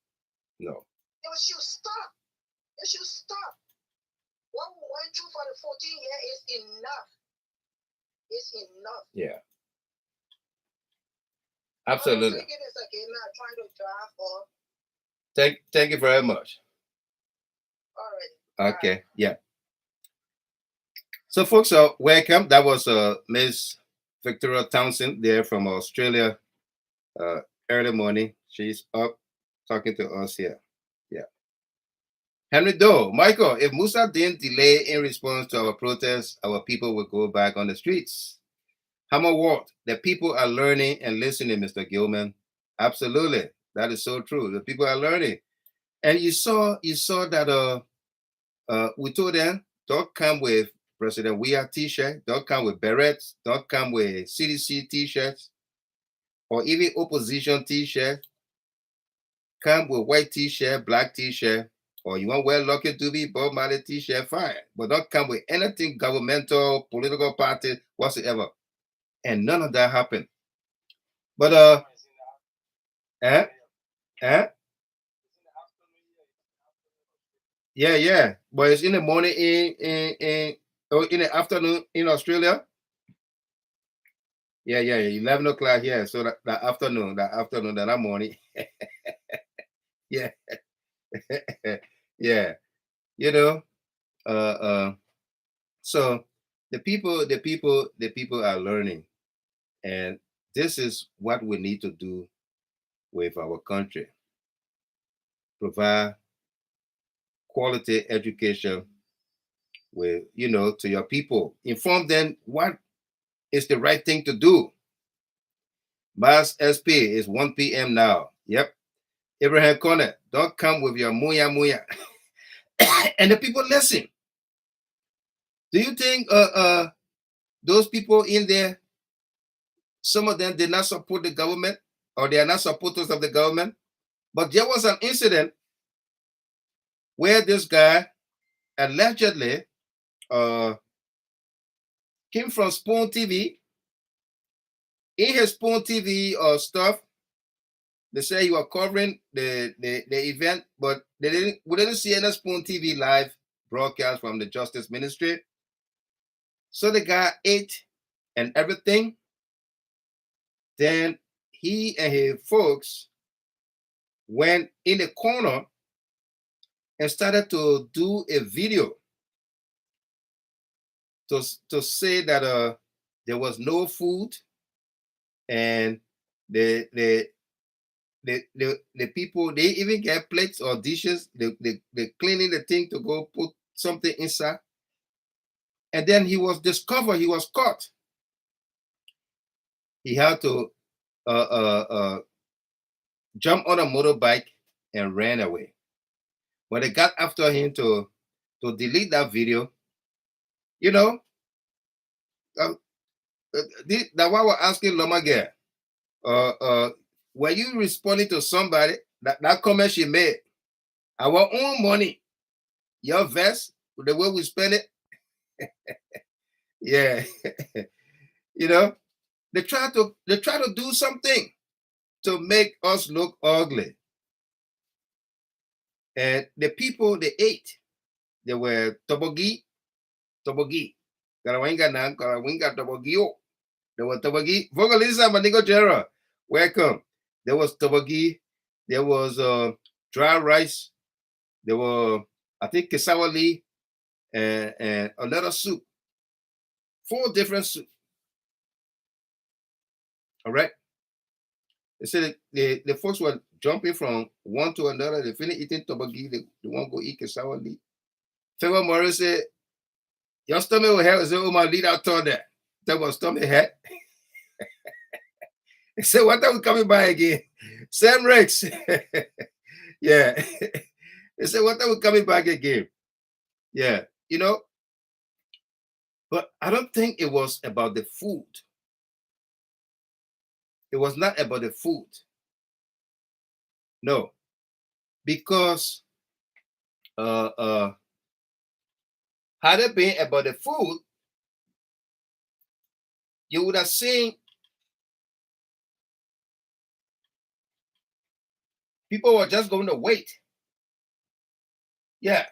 No. They should stop. They should stop. What we went through for the 14 years is enough. It's enough. Yeah. Absolutely. I'm trying to drive off. Thank you very much. All right. Okay. Bye. Yeah. So, folks, welcome. That was Miss Victoria Townsend there from Australia. Early morning. She's up talking to us here. Yeah. Henry Doe, Michael, if MUSA didn't delay in response to our protests, our people would go back on the streets. Hammer Ward, the people are learning and listening, Mr. Gilman. Absolutely. That is so true. The people are learning. And you saw that we told them, don't come with President WONYEAH t-shirt, don't come with berets, don't come with CDC t-shirts, or even opposition t-shirt. Come with white t-shirt, black t-shirt, or you want to wear Lucky Dube, Bob Marley t-shirt, fine. But don't come with anything governmental, political party, whatsoever. And none of that happened. But yeah. But it's in the morning in the afternoon in Australia. Yeah, 11 o'clock here. So that afternoon, that morning. Yeah. Yeah. You know, so the people are learning. And this is what we need to do with our country. Provide quality education with, to your people. Inform them what is the right thing to do. Mass SP is 1 p.m. now. Yep. Abraham Corner, don't come with your muya. And the people listen. Do you think those people in there, some of them did not support the government, or they are not supporters of the government? But there was an incident where this guy allegedly came from Spoon TV. In his Spoon TV stuff, they say you are covering the event, but we didn't see any Spoon TV live broadcast from the Justice Ministry. So the guy ate and everything. Then he and his folks went in the corner and started to do a video to say that there was no food, and the people, they even get plates or dishes, they cleaning the thing to go put something inside. And then he was discovered, he was caught. He had to jump on a motorbike and ran away. When they got after him to delete that video, that's why we're asking Lomagere, were you responding to somebody that comment she made? Our own money, your vest, the way we spend it. Yeah. They try to do something to make us look ugly. And the people they ate, they were tobogi. Karawinga nan, karawinga tobogio. There was tobogi. Vocalisa Manigo Jera, welcome. There was tobogi. There was dry rice. There were, I think, kesawali and a lot of soup. 4 different soup. All right. They said the folks were jumping from one to another. They finish eating toboggi, they want to go eat cassava leaf. Favor Morris said, your stomach will hurt. I said, oh, my lead, I told that. That was stomach hurt. He said, what are we coming by again? Sam Rex. Yeah. He said, what are we coming back again? Yeah. You know, but I don't think it was about the food. It was not about the food. No. Because had it been about the food, you would have seen people were just going to wait. Yeah.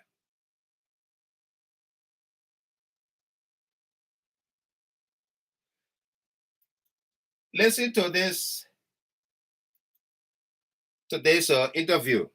Listen to this, today's interview.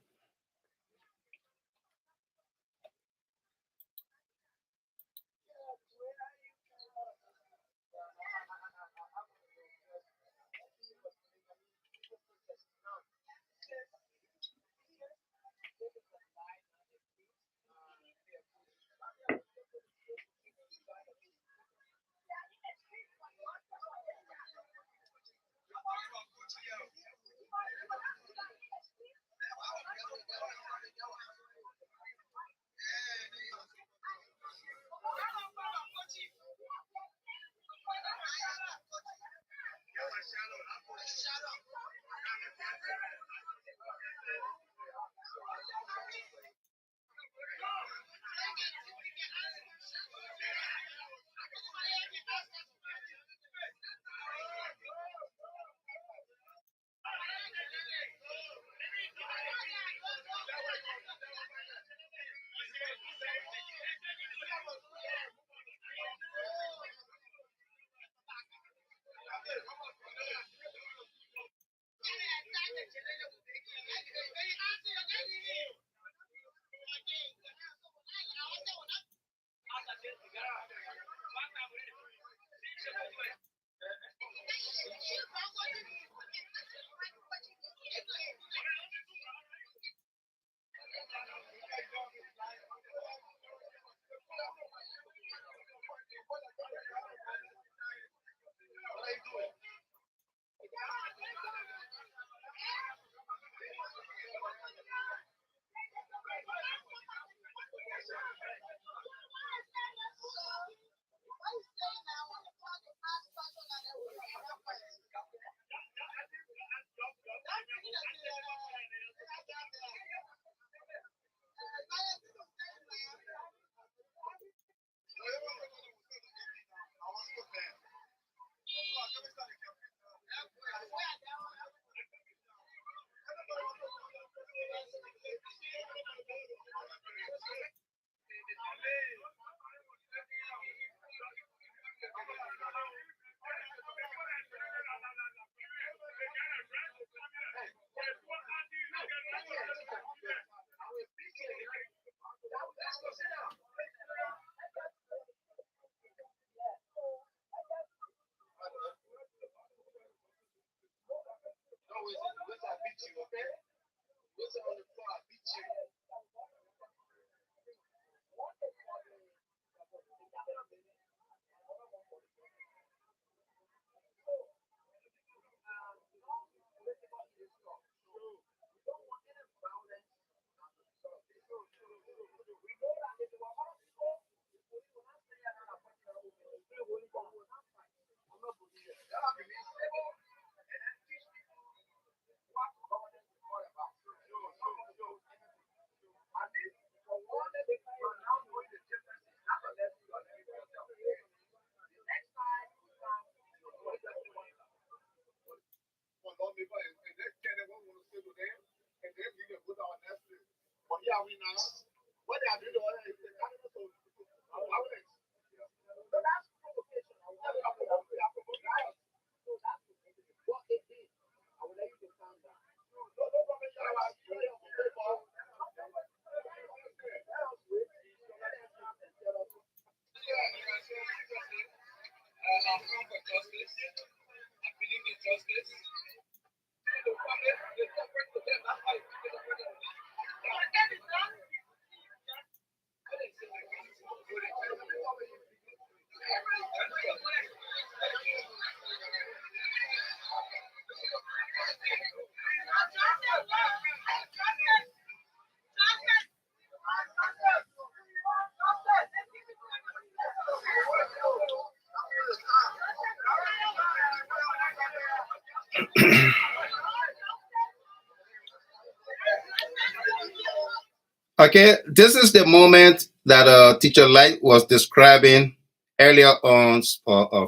Okay, this is the moment that Teacher Light was describing earlier on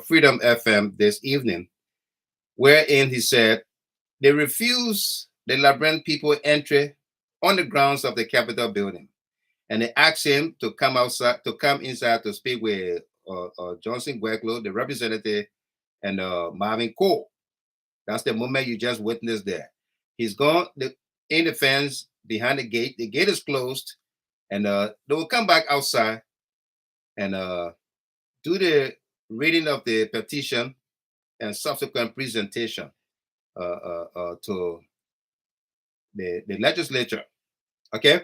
Freedom FM this evening, wherein he said they refuse the Liberian people entry on the grounds of the Capitol building, and they asked him to come outside, to come inside to speak with Johnson GWAIKOLO, the representative, and Marvin Cole. That's the moment you just witnessed there. He's gone in the fence behind the gate. The gate is closed, and they will come back outside and do the reading of the petition and subsequent presentation to the legislature. Okay,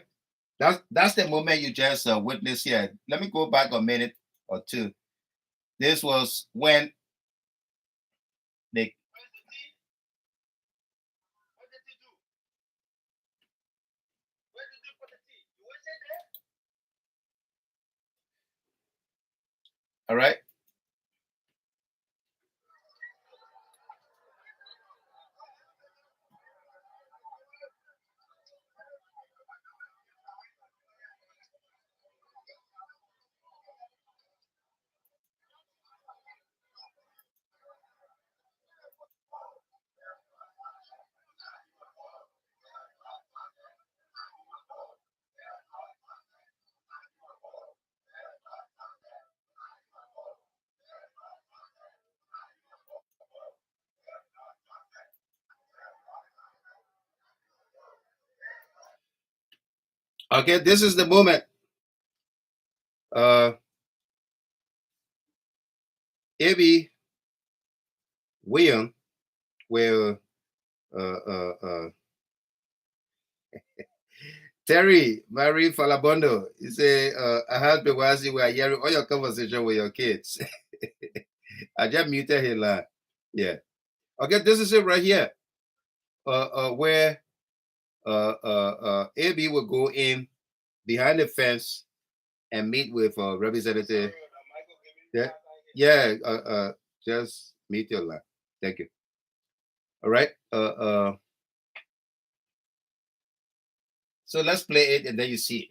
that's the moment you just witnessed here. Let me go back a minute or two. This was when they. All right. Okay, this is the moment. Abby William will Terry Marie Falabondo. He say, I have been watching, we are hearing all your conversation with your kids. I just muted him line. Yeah. Okay, this is it right here. Where AB will go in behind the fence and meet with representative. Yeah, just meet your line. Thank you. All right. So let's play it and then you see it.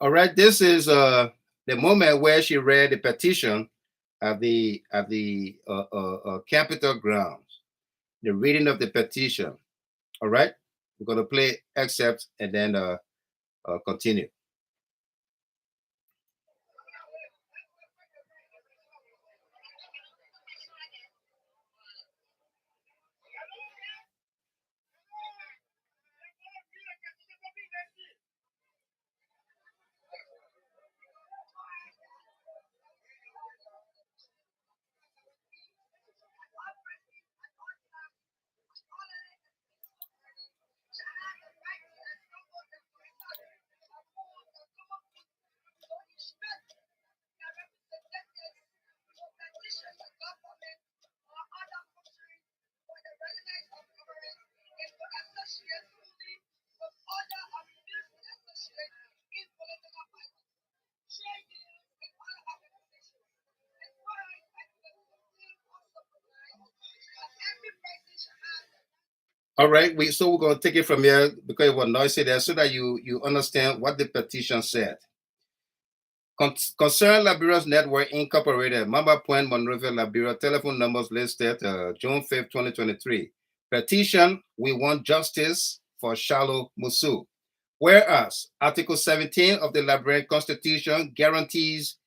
All right, this is the moment where she read the petition at the Capitol grounds. The reading of the petition. All right, we're gonna play excerpts and then continue. All right, so we're going to take it from here because it was noisy there so that you understand what the petition said. Concern Liberia's Network Incorporated, Mamba Point, Monrovia, Liberia, telephone numbers listed June 5th, 2023. Petition, we want justice for CHARLOE MUSU. Whereas Article 17 of the Liberian Constitution guarantees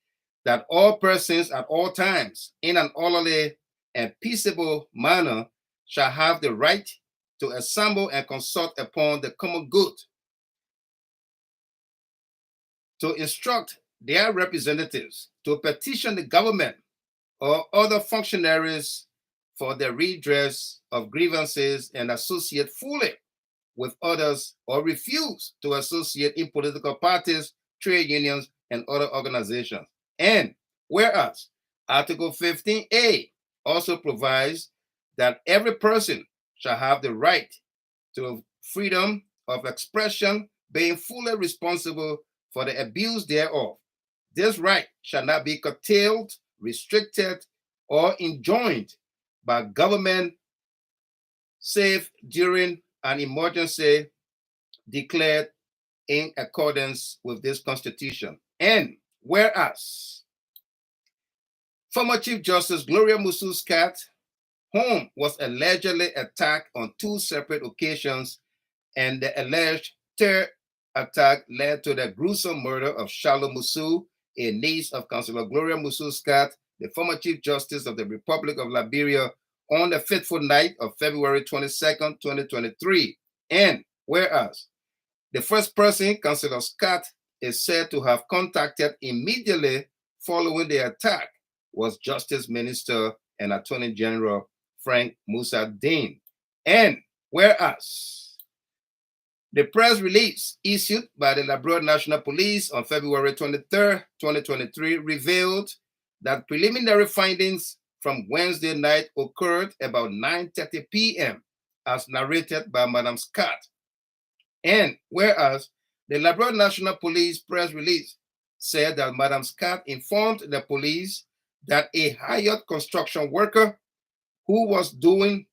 that all persons at all times, in an orderly and peaceable manner, shall have the right to assemble and consult upon the common good, to instruct their representatives to petition the government or other functionaries for the redress of grievances and associate fully with others or refuse to associate in political parties, trade unions, and other organizations. And whereas Article 15A also provides that every person shall have the right to freedom of expression, being fully responsible for the abuse thereof. This right shall not be curtailed, restricted, or enjoined by government save during an emergency declared in accordance with this Constitution. And whereas former Chief Justice Gloria Musu's cat home was allegedly attacked on 2 separate occasions, and the alleged third attack led to the gruesome murder of CHARLOE MUSU, a niece of Councillor Gloria Musu Scott, the former Chief Justice of the Republic of Liberia, on the fateful night of February 22nd, 2023. And whereas the first person Councillor Scott is said to have contacted immediately following the attack was Justice Minister and Attorney General Frank Musa Dean. And whereas the press release issued by the Liberia National Police on February 23rd, 2023 revealed that preliminary findings from Wednesday night occurred about 9:30 p.m. as narrated by Madam Scott. And whereas the Liberia National Police press release said that Madam Scott informed the police that a hired construction worker who was doing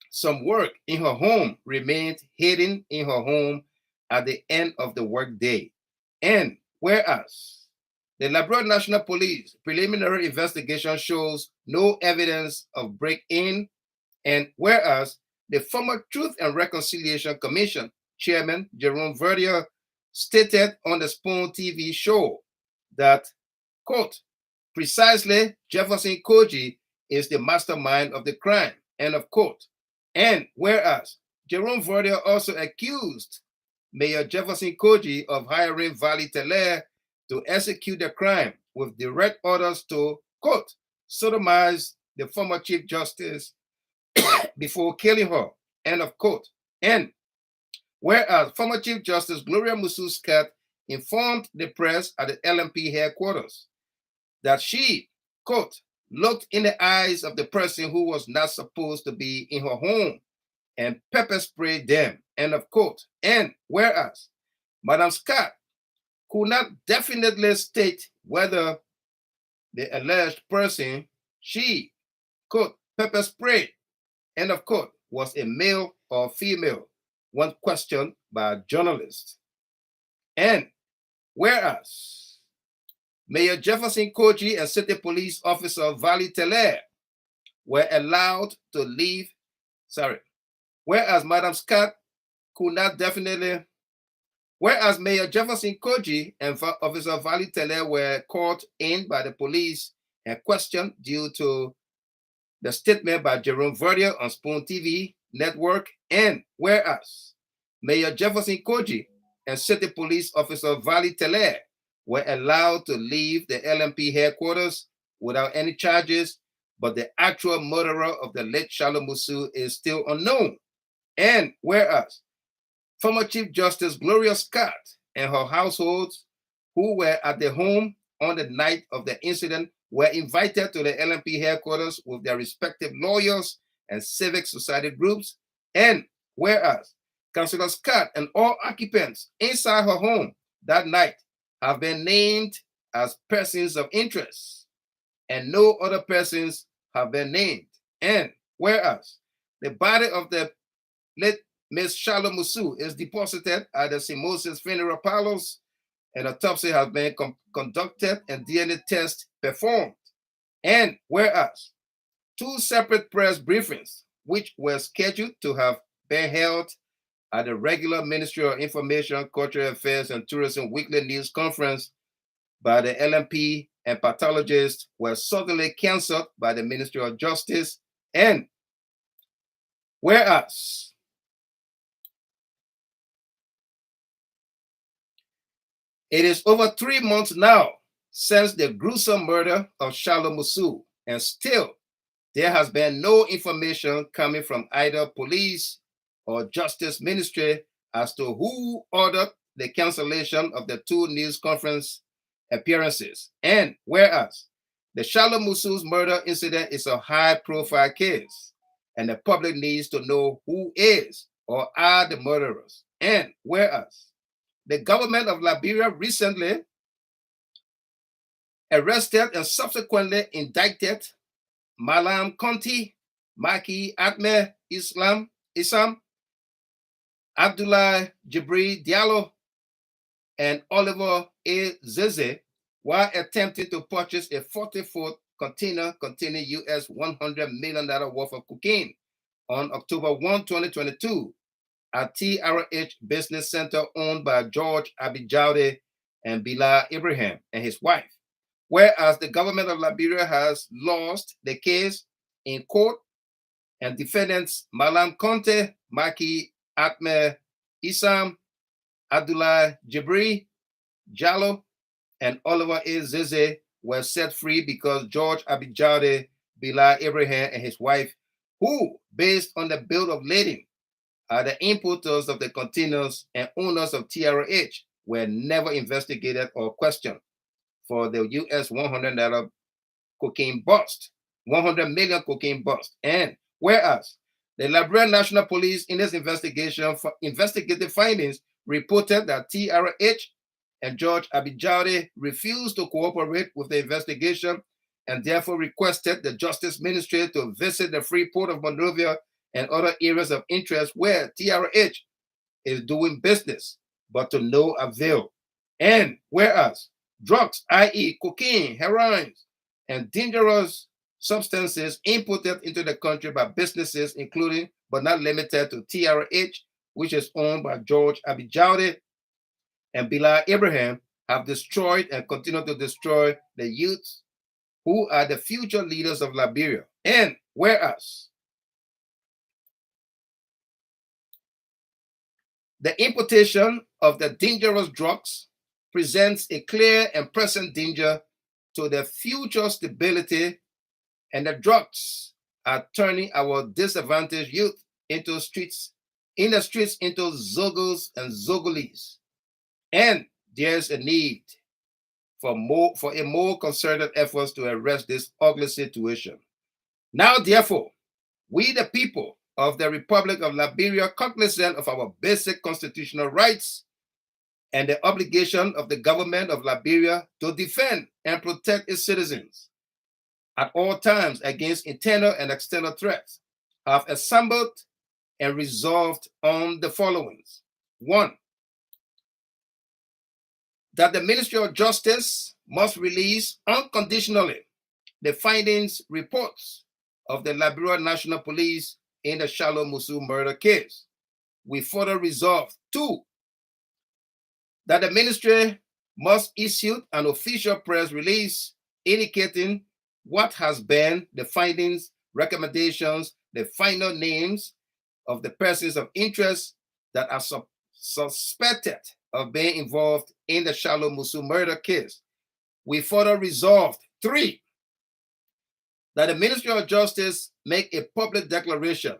some work in her home remained hidden in her home at the end of the workday. And whereas the Liberia National Police preliminary investigation shows no evidence of break-in, and whereas the former Truth and Reconciliation Commission Chairman Jerome Verdier stated on the Spoon TV show that, quote, precisely Jefferson Koji is the mastermind of the crime, end of quote. And whereas Jerome Verdier also accused Mayor Jefferson Koji of hiring Vali Teller to execute the crime with direct orders to, quote, sodomize the former Chief Justice before killing her, end of quote. And whereas former Chief Justice Gloria Musu Scott informed the press at the LMP headquarters that she, quote, looked in the eyes of the person who was not supposed to be in her home and pepper sprayed them, end of quote. And whereas Madam Scott could not definitely state whether the alleged person she, quote, pepper sprayed, end of quote, was a male or female when questioned by a journalist. And whereas Mayor Jefferson Koji and City Police Officer Vali Teller were allowed to leave, whereas Madam Scott could not definitely, whereas Mayor Jefferson Koji and Officer Vali Teller were caught in by the police and questioned due to the statement by Jerome Verdier on Spoon TV network, and whereas Mayor Jefferson Koji and City Police Officer Vali Teller were allowed to leave the LMP headquarters without any charges, but the actual murderer of the late CHARLOE MUSU is still unknown. And whereas former Chief Justice Gloria Scott and her households who were at the home on the night of the incident were invited to the LMP headquarters with their respective lawyers and civic society groups, and whereas Councillor Scott and all occupants inside her home that night have been named as persons of interest, and no other persons have been named. And whereas the body of the late Miss CHARLOE MUSU is deposited at the St. Moses Funeral Parlors. An autopsy has been conducted and DNA tests performed. And whereas 2 separate press briefings, which were scheduled to have been held at the regular Ministry of Information, Cultural Affairs, and Tourism weekly news conference by the LMP and pathologists, were suddenly canceled by the Ministry of Justice. And whereas it is over 3 months now since the gruesome murder of CHARLOE MUSU, and still there has been no information coming from either police or justice ministry as to who ordered the cancellation of the 2 news conference appearances. And whereas the CHARLOE MUSU's murder incident is a high-profile case, and the public needs to know who is or are the murderers. And whereas the government of Liberia recently arrested and subsequently indicted Malam Conti, Maki Atme Isam, Abdullah Jibri Diallo, and Oliver A. Zeze, while attempting to purchase a 40-foot container containing US $100 million worth of cocaine on October 1, 2022, at TRH Business Center owned by George Abijaude and Bilal Ibrahim and his wife. Whereas the government of Liberia has lost the case in court, and defendants Malam Conte, Maki Atme Isam, Abdullah Jibri Jallo, and Oliver A. Zeze were set free because George Abijaude, Bilal Ibrahim, and his wife, who, based on the bill of lading, are the importers of the containers and owners of TRH, were never investigated or questioned for the US $100 cocaine bust, 100 million cocaine bust. And whereas the Liberian National Police in its investigation for investigative findings reported that TRH and George Abijaude refused to cooperate with the investigation and therefore requested the Justice Ministry to visit the free port of MONROVIA and other areas of interest where TRH is doing business, but to no avail. And whereas drugs, i.e. cocaine, heroin, and dangerous substances imported into the country by businesses, including but not limited to TRH, which is owned by George Abijaude and Bilal Ibrahim, have destroyed and continue to destroy the youth who are the future leaders of Liberia. And whereas the importation of the dangerous drugs presents a clear and present danger to the future stability, and the drugs are turning our disadvantaged youth into streets, in the streets into zogos and zogolis. And there's a need for a more concerted efforts to arrest this ugly situation. Now, therefore, we the people of the Republic of Liberia, cognizant of our basic constitutional rights and the obligation of the government of Liberia to defend and protect its citizens at all times against internal and external threats, have assembled and resolved on the following. 1, that the Ministry of Justice must release unconditionally the findings reports of the Liberia National Police in the CHARLOE MUSU murder case. We further resolve 2, that the ministry must issue an official press release indicating what has been the findings, recommendations, the final names of the persons of interest that are suspected of being involved in the CHARLOE MUSU murder case. We further resolved 3, that the Ministry of Justice make a public declaration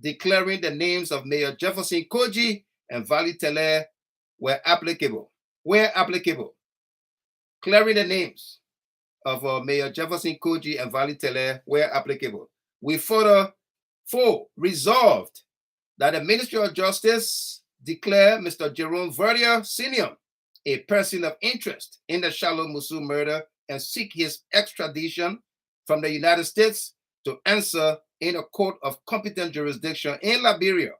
declaring the names of Mayor Jefferson Koji and Vali Tele where applicable, clearing the names of Mayor Jefferson Koji and Vali Tele where applicable. We further 4, resolved that the Ministry of Justice declare Mr. Jerome Verdier Sr. a person of interest in the CHARLOE MUSU murder and seek his extradition from the United States to answer in a court of competent jurisdiction in Liberia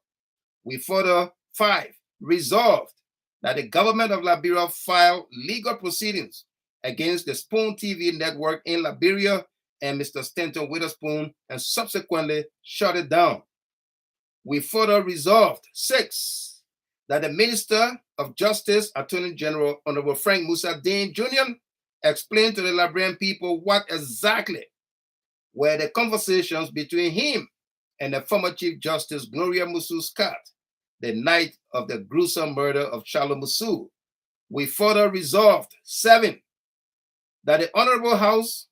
We further 5 resolved that the government of Liberia file legal proceedings against the Spoon TV network in Liberia and Mr. Stanton Witherspoon, and subsequently shut it down. We further resolved 6 that the Minister of Justice, Attorney General Honorable Frank Musa Dean Jr. explained to the Liberian people what exactly were the conversations between him and the former Chief Justice Gloria MUSU Scott the night of the gruesome murder of CHARLOE MUSU. We further resolved 7 that the Honorable House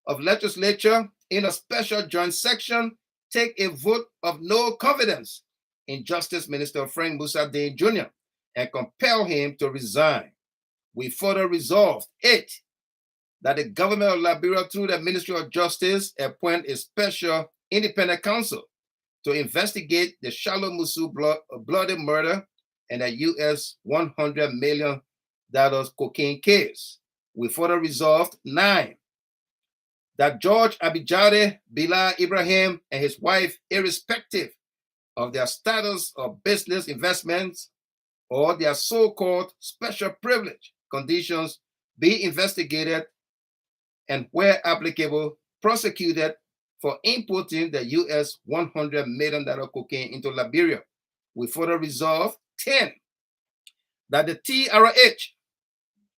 of Legislature in a special joint section take a vote of no confidence in Justice Minister Frank Musa Dean Jr. and compel him to resign. We further resolved 8 that the government of Liberia through the Ministry of Justice appoint a special independent counsel to investigate the CHARLOE MUSU bloody murder and a US $100 million cocaine case. We further resolved 9 that George Abijade Bilal Ibrahim and his wife, irrespective of their status of business investments or their so-called special privilege conditions, be investigated and, where applicable, prosecuted for importing the US $100 million cocaine into Liberia. We further resolved 10 that the TRH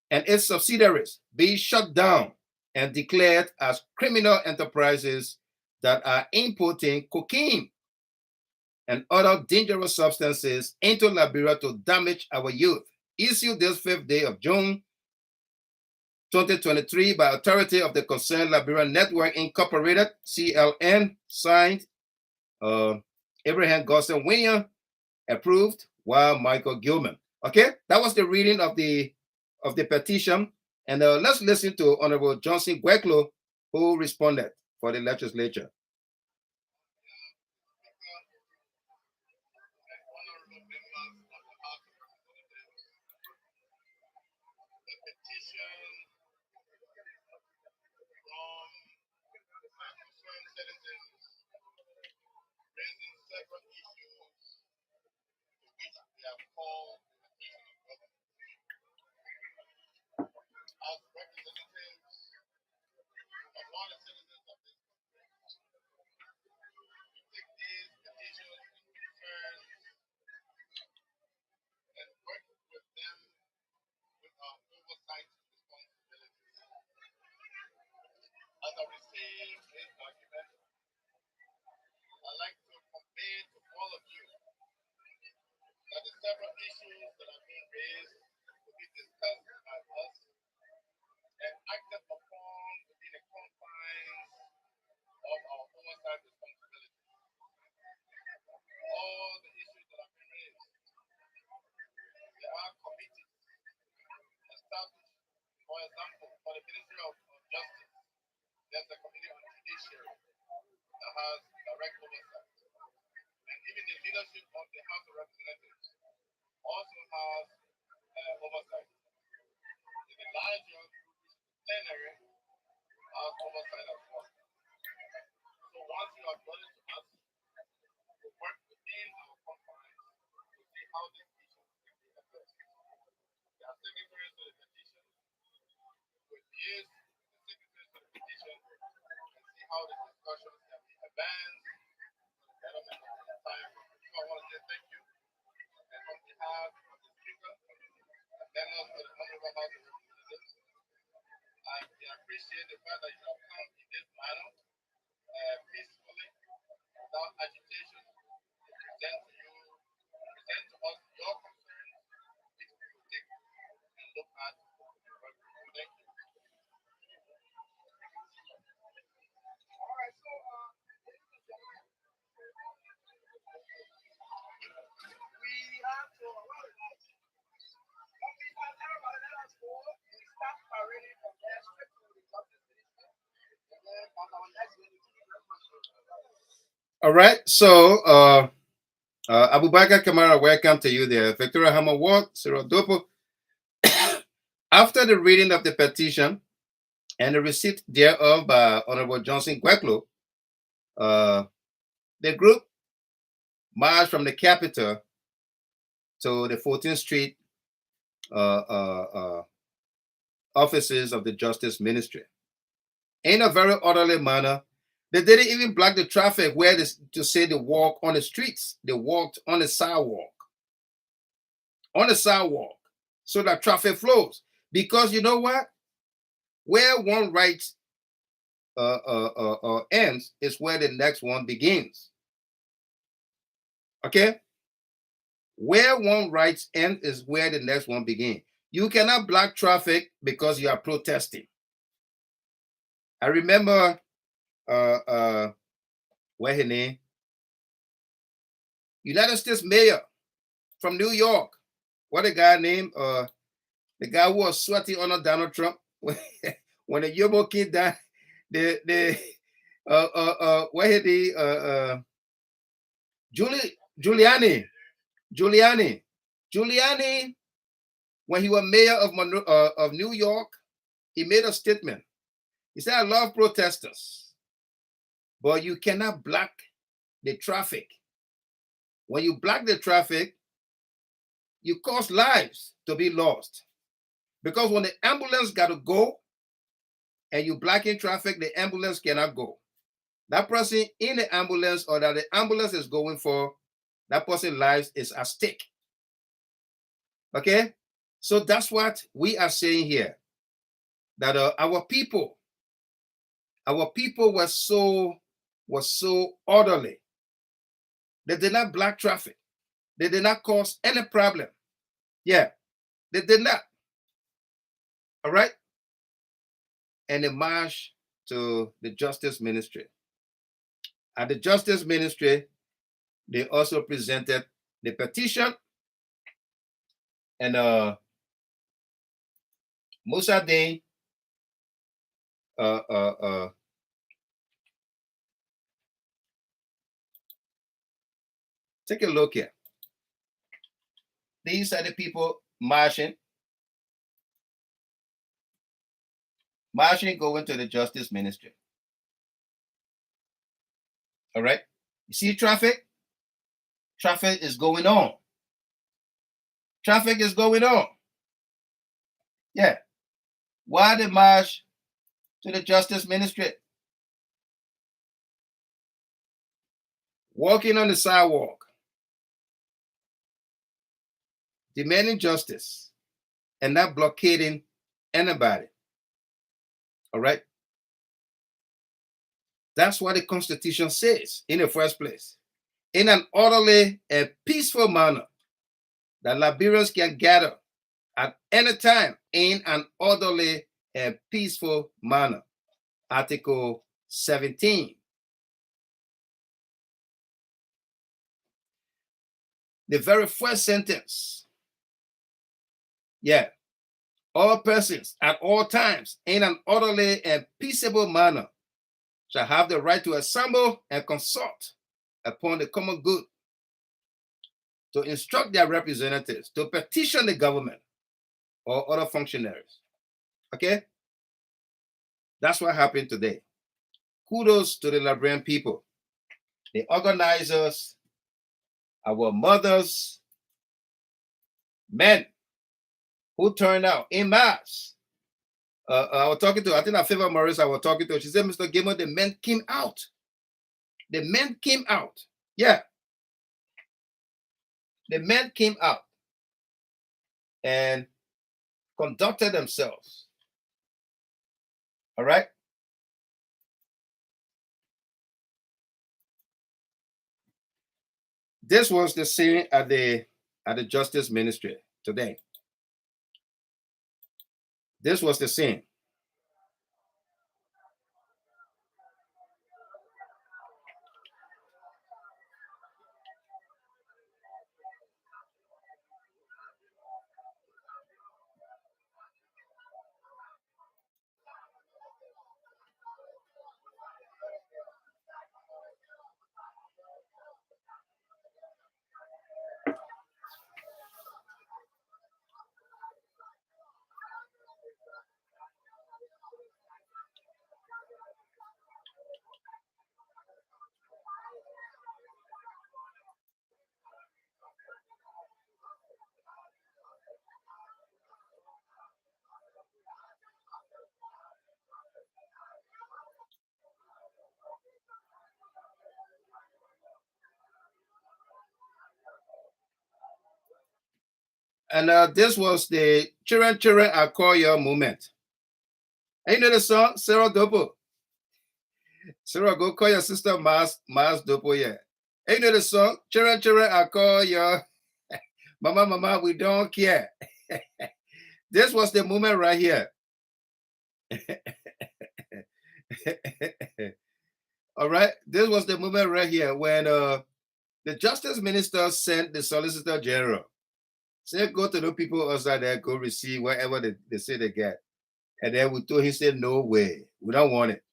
and its subsidiaries be shut down and declared as criminal enterprises that are importing cocaine and other dangerous substances into Liberia to damage our youth. Issued this 5th day of June 2023 by authority of the Concerned Liberian Network Incorporated, CLN, signed Abraham Gosson WONYEAH, approved while Michael Gilman. Okay, that was the reading of the petition. And let's listen to Honorable Johnson GWAIKOLO, who responded for the legislature. All right, so Abubakar Kamara, welcome to you there. Victoria Hammer Ward, Cyril DOPOH. After the reading of the petition and the receipt thereof by Honorable Johnson GWAIKOLO, the group marched from the capital to the 14th Street offices of the Justice Ministry in a very orderly manner. They didn't even block the traffic where to say they walk on the streets. They walked on the sidewalk. On the sidewalk, so that traffic flows. Because you know what? Where one right ends is where the next one begins. Okay? Where one right ends is where the next one begins. You cannot block traffic because you are protesting. I remember what's his name? United States Mayor from New York. What a guy named the guy who was sweaty under Donald Trump when the Yobo kid died. What hit the Giuliani, when he was mayor of New York, he made a statement. He said, "I love protesters, but you cannot block the traffic. When you block the traffic, you cause lives to be lost. Because when the ambulance got to go and you blocking traffic, the ambulance cannot go. That person in the ambulance or that the ambulance is going for, that person's lives is at stake." Okay? So that's what we are saying here. That our people were so orderly. They did not block traffic. They did not cause any problem. Yeah, they did not. All right? And they marched to the Justice Ministry. At the Justice Ministry, they also presented the petition, and MUSA Day take a look here. These are the people marching going to the Justice Ministry. All right. You see traffic? Traffic is going on. Traffic is going on. Yeah. Why they march to the Justice Ministry? Walking on the sidewalk, demanding justice, and not blockading anybody. All right? That's what the Constitution says in the first place. In an orderly and peaceful manner, that Liberians can gather at any time in an orderly and peaceful manner. Article 17. The very first sentence. Yeah. All persons at all times in an orderly and peaceable manner shall have the right to assemble and consult upon the common good, to instruct their representatives, to petition the government or other functionaries. Okay? That's what happened today. Kudos to the Liberian people, the organizers, our mothers, men who turned out in mass. I was talking to, I think I favor Maurice, I was talking to her. She said, "Mr. Gamer, the men came out. The men came out." Yeah. The men came out and conducted themselves. All right? This was the scene at the Justice Ministry today. This was the scene. And this was the Children, I Call Your movement. And you know the song, Sarah DOPOH? Sarah, go call your sister Mars DOPOH, yeah. And you know the song, Children, I Call Your Mama, we don't care. This was the movement right here. All right, this was the movement right here when the Justice Minister sent the Solicitor General. Said, go to the people outside there, go receive whatever they say they get. And then we told he said, no way, we don't want it.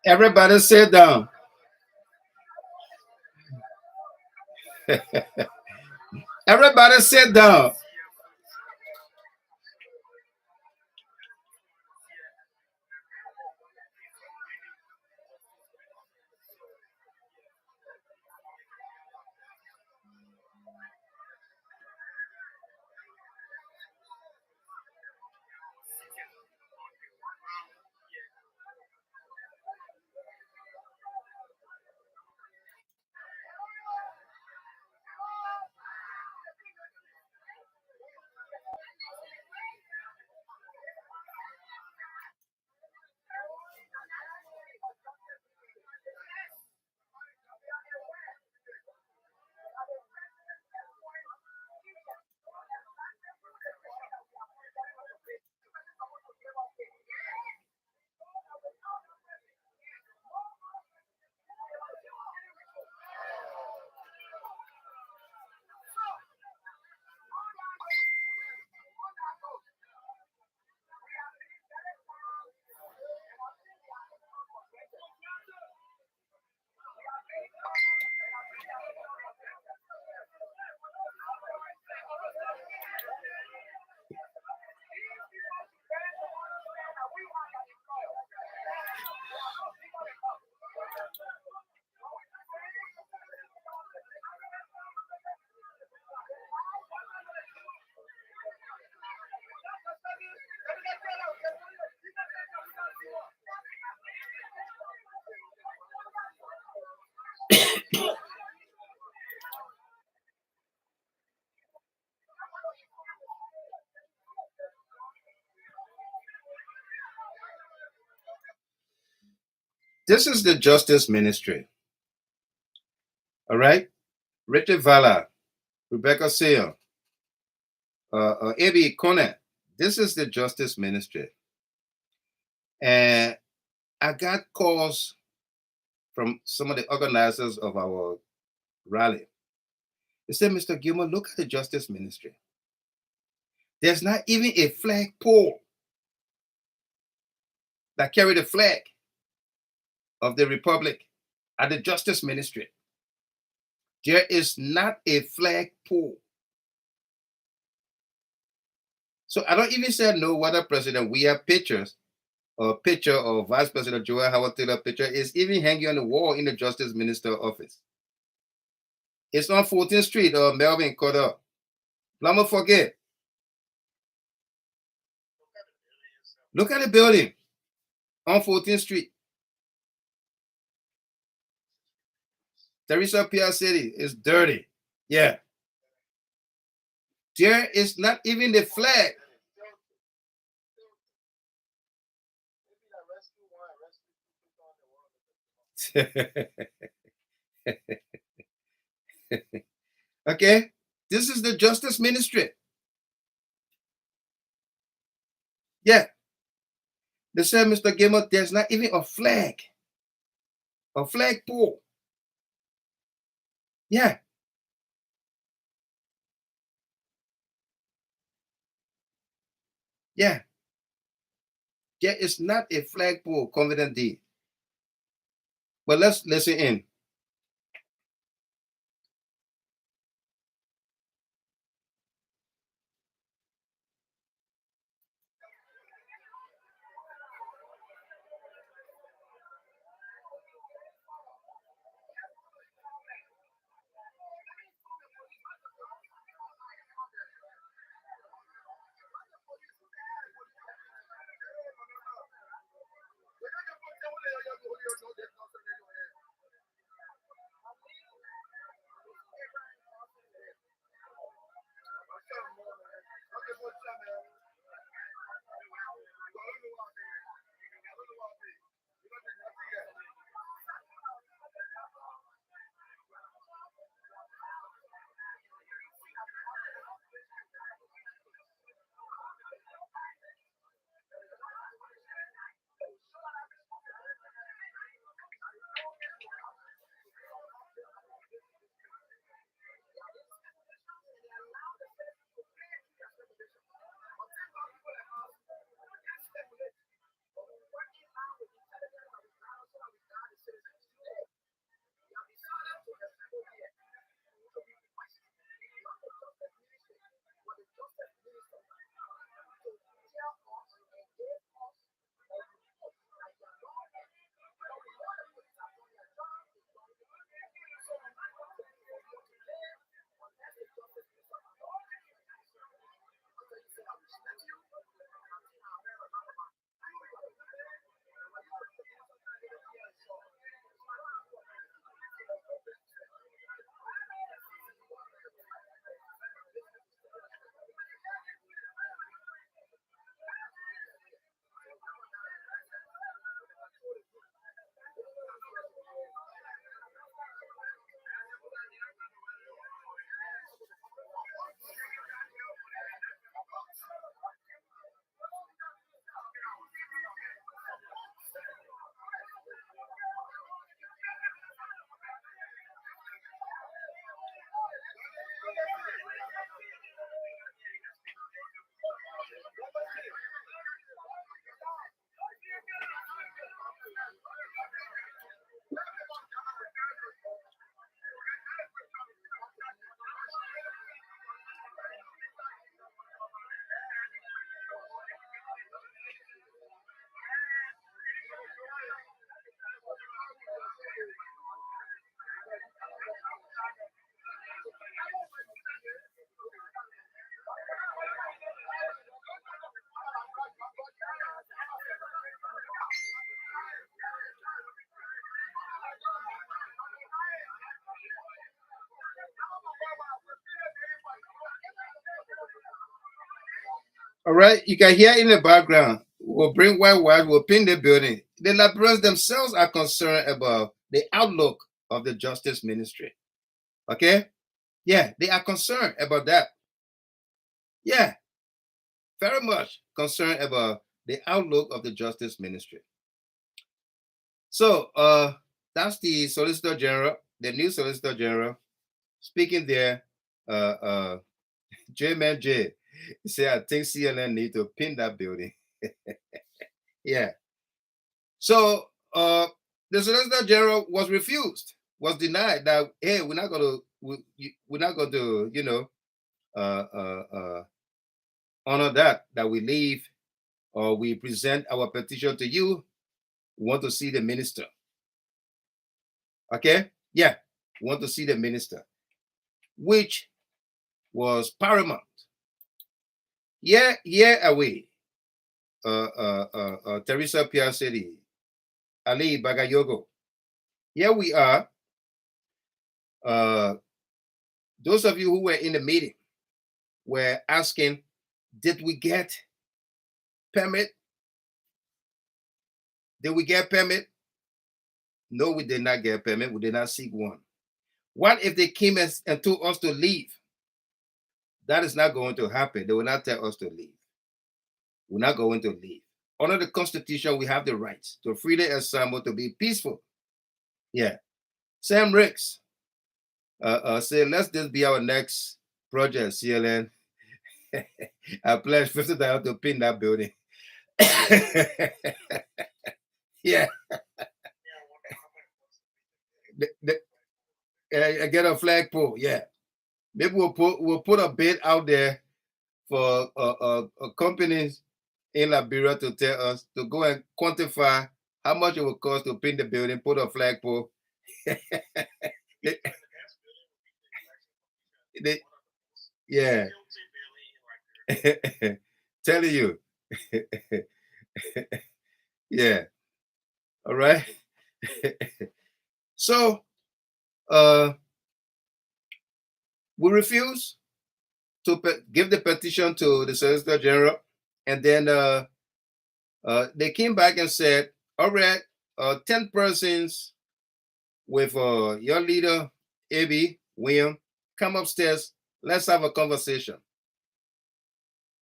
Everybody sit down. Everybody sit down. This is the Justice Ministry. All right? Richard Vala, Rebecca Sale, Abby Conant. This is the Justice Ministry. And I got calls from some of the organizers of our rally. They said, Mr. Gilmore, look at the Justice Ministry. There's not even a flagpole. that carry the flag of the Republic at the Justice Ministry. There is not a flagpole. So I don't even say no whether President we have pictures or picture of Vice President Joel Howard Taylor picture is even hanging on the wall in the Justice Minister office. It's on 14th Street or Melvin Carter. Let me forget. Look at the building on 14th Street. THERESA PR City is dirty. Yeah. There is not even the flag. Okay, this is the Justice Ministry. Yeah, they said, Mr. Gamer, there's not even a flagpole. Yeah. Yeah. There is not a flagpole, Covenant D. But let's listen in. All right, you can hear in the background. We'll bring white, we'll pin the building. The Liberians themselves are concerned about the outlook of the Justice Ministry. Okay? Yeah, they are concerned about that. Yeah, very much concerned about the outlook of the Justice Ministry. So that's the Solicitor General, the new Solicitor General, speaking there. J-Man J say, I think CNN need to pin that building. Yeah. So the Solicitor General was refused, was denied that, hey, we're not going to, you know, honor that we leave or we present our petition to you. We want to see the minister. Okay? Yeah, we want to see the minister, which was paramount. Yeah, away. Theresa Piaceri, Ali Bagayogo. Here we are. Those of you who were in the meeting were asking, did we get permit? Did we get permit? No, we did not get permit. We did not seek one. What if they came and told us to leave? That is not going to happen. They will not tell us to leave. We're not going to leave. Under the Constitution, we have the rights to freely assemble, to be peaceful. Yeah. Sam Ricks said, let's this be our next project, CLN. I pledged $50 to pin that building. Yeah. Get a flagpole. Yeah. Maybe we'll put a bid out there for companies in Liberia to tell us to go and quantify how much it will cost to paint the building, put a flagpole. Yeah. Telling you. Yeah. All right. So we refuse to give the petition to the Solicitor General, and then they came back and said, all right, 10 persons with your leader, A.B. William, come upstairs, let's have a conversation.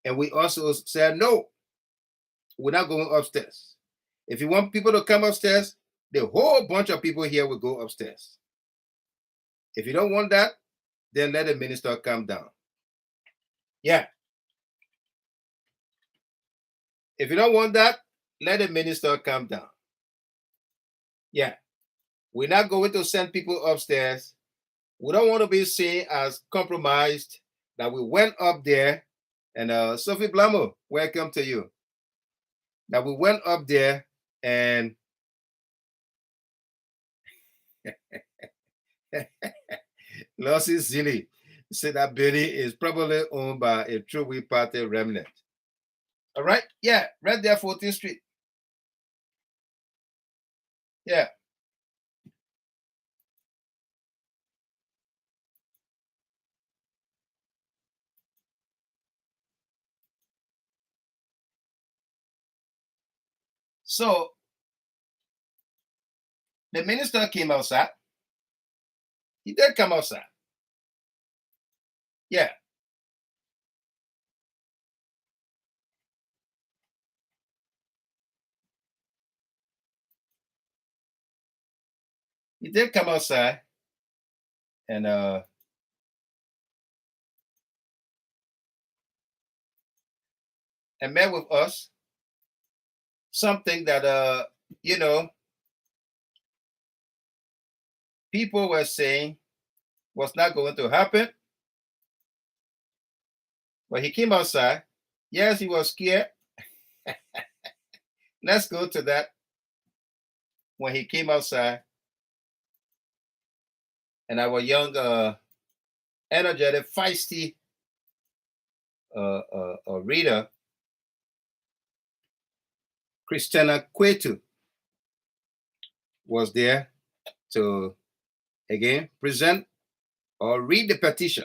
And we also said, no, we're not going upstairs. If you want people to come upstairs, the whole bunch of people here will go upstairs. If you don't want that, then let the minister come down. Yeah. If you don't want that, let the minister come down. Yeah. We're not going to send people upstairs. We don't want to be seen as compromised, that we went up there. And Sophie Blamo, welcome to you. That we went up there and Lucy Zilly said that building is probably owned by a True We Party remnant. All right? Yeah, right there, 14th Street. Yeah. So the minister came outside. He did come outside. Yeah. He did come outside and met with us. Something that you know, people were saying was not going to happen. But he came outside. Yes, he was scared. Let's go to that. When he came outside, and our young, energetic, feisty reader, Christina Kwetu, was there to, again, present or read the petition.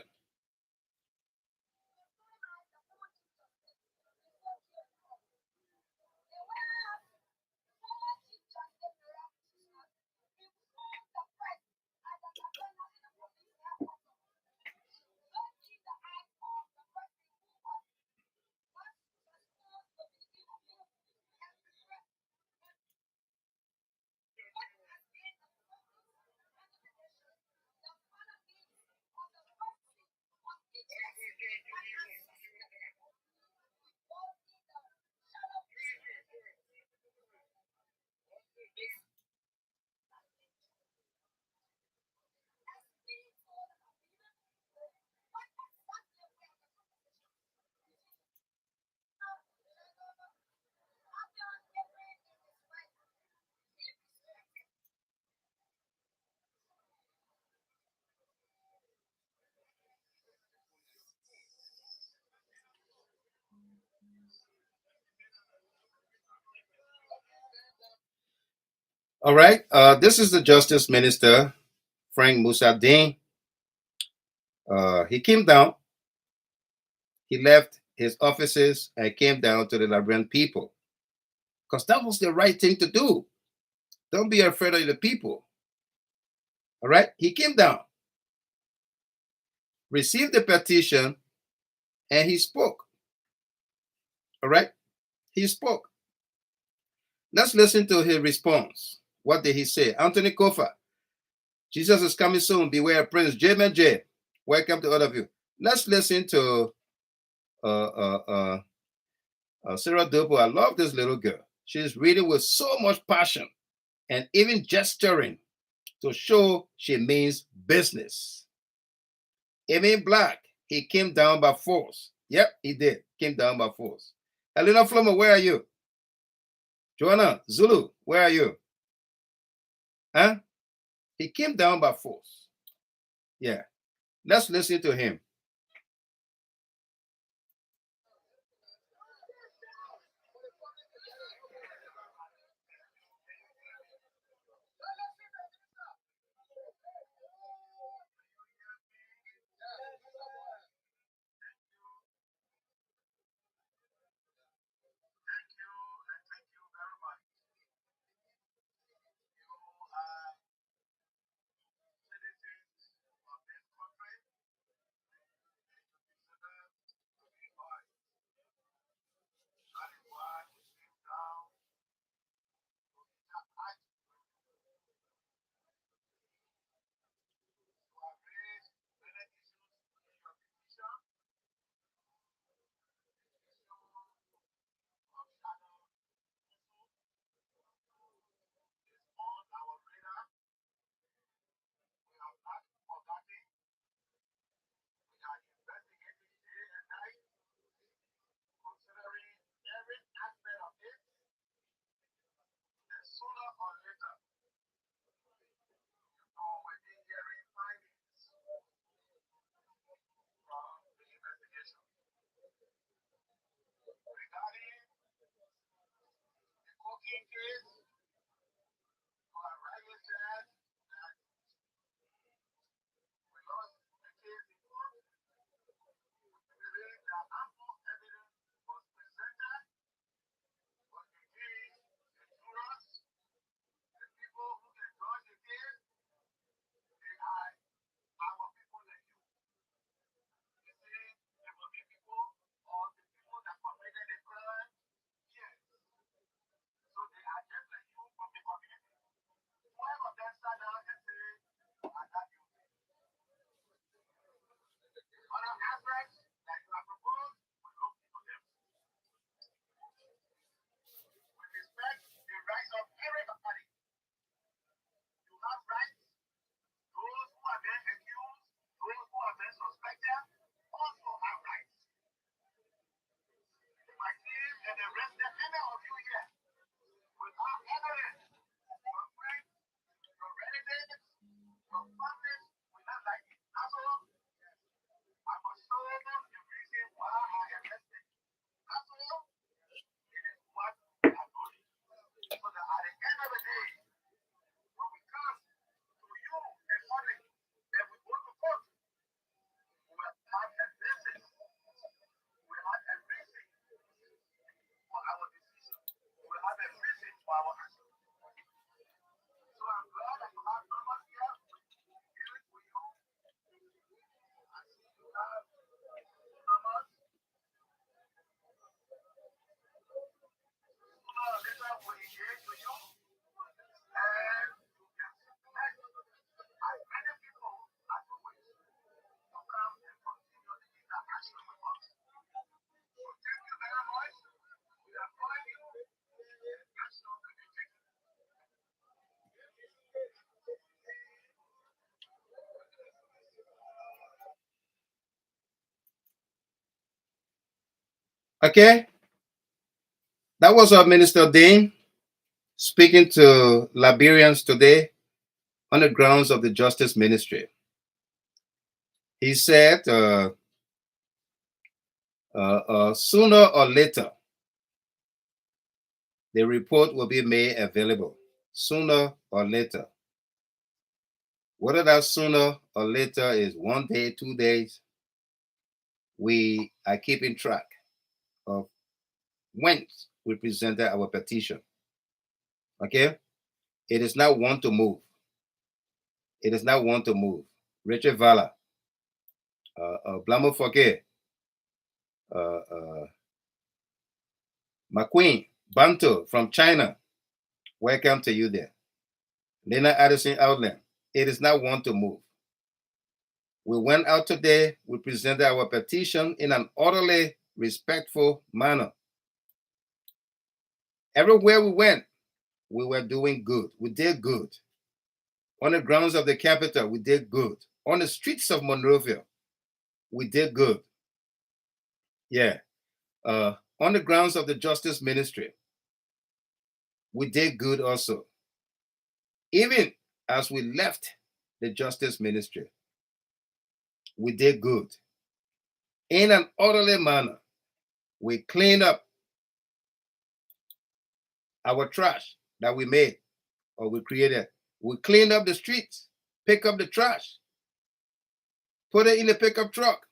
All right. This is the Justice Minister, Frank Musa Dean. He came down. He left his offices and came down to the Liberian people because that was the right thing to do. Don't be afraid of the people. All right. He came down, received the petition, and he spoke. All right. He spoke. Let's listen to his response. What did he say? Anthony Kofa, Jesus is coming soon. Beware, Prince J. J. Welcome to all of you. Let's listen to Sarah DOPOH. I love this little girl. She's reading with so much passion and even gesturing to show she means business. Amen Black, he came down by force. Yep, he did. Came down by force. Helena Flomo, where are you? Joanna Zulu, where are you? Huh? He came down by force. Yeah. Let's listen to him. Okay, that was our Minister Dean speaking to Liberians today on the grounds of the Justice Ministry. He said sooner or later, the report will be made available. sooner or later. Whether that sooner or later is 1 day, 2 days, we are keeping track of when we presented our petition. Okay? It is not one to move. It is not one to move. Richard Vala, Blamo Foke, McQueen, Banto from China, welcome to you there. Lena Addison Outland, it is not one to move. We went out today, we presented our petition in an orderly, respectful manner. Everywhere we went, we were doing good. We did good. On the grounds of the capital, we did good. On the streets of Monrovia, we did good. Yeah. On the grounds of the Justice Ministry, we did good also. Even as we left the Justice Ministry, we did good. In an orderly manner, we cleaned up our trash that we made or we created. We cleaned up the streets, pick up the trash, put it in the pickup truck,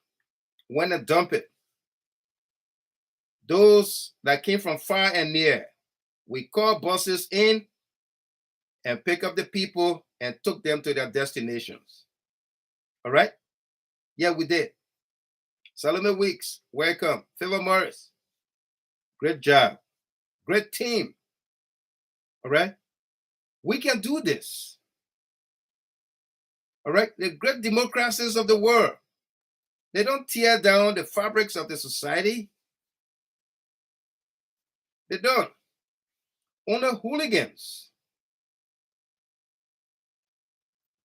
went and dump it. Those that came from far and near, we called buses in and pick up the people and took them to their destinations. All right? Yeah, we did. Solomon Weeks, welcome. Favor Morris, great job. Great team. All right? We can do this. All right? The great democracies of the world, they don't tear down the fabrics of the society. They don't. Only hooligans,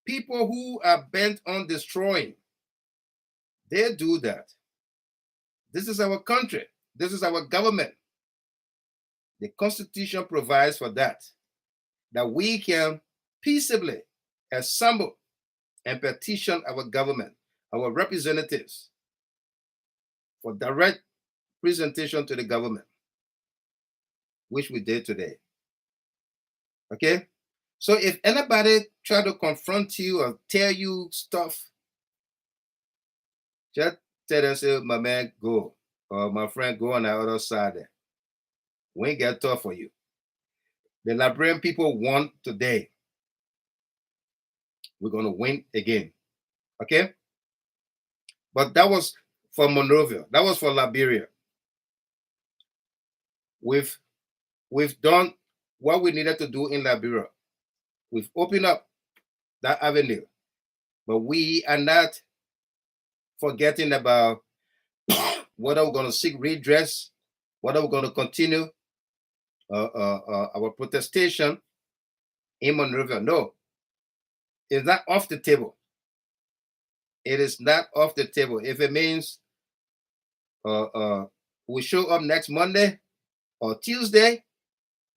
people who are bent on destroying, they do that. This is our country. This is our government. The Constitution provides for that we can peaceably assemble and petition our government, our representatives, for direct presentation to the government, which we did today. Okay? So if anybody try to confront you or tell you stuff, just tell them, say, my man, go. Or my friend, go on the other side there. We ain't get tough for you. The Liberian people won today. We're going to win again. Okay? But that was for Monrovia. That was for Liberia. We've done what we needed to do in Liberia. We've opened up that avenue. But we are not forgetting about whether we're going to seek redress, whether we're going to continue our protestation in Monrovia. No, it's not off the table. It is not off the table. If it means we show up next Monday or Tuesday,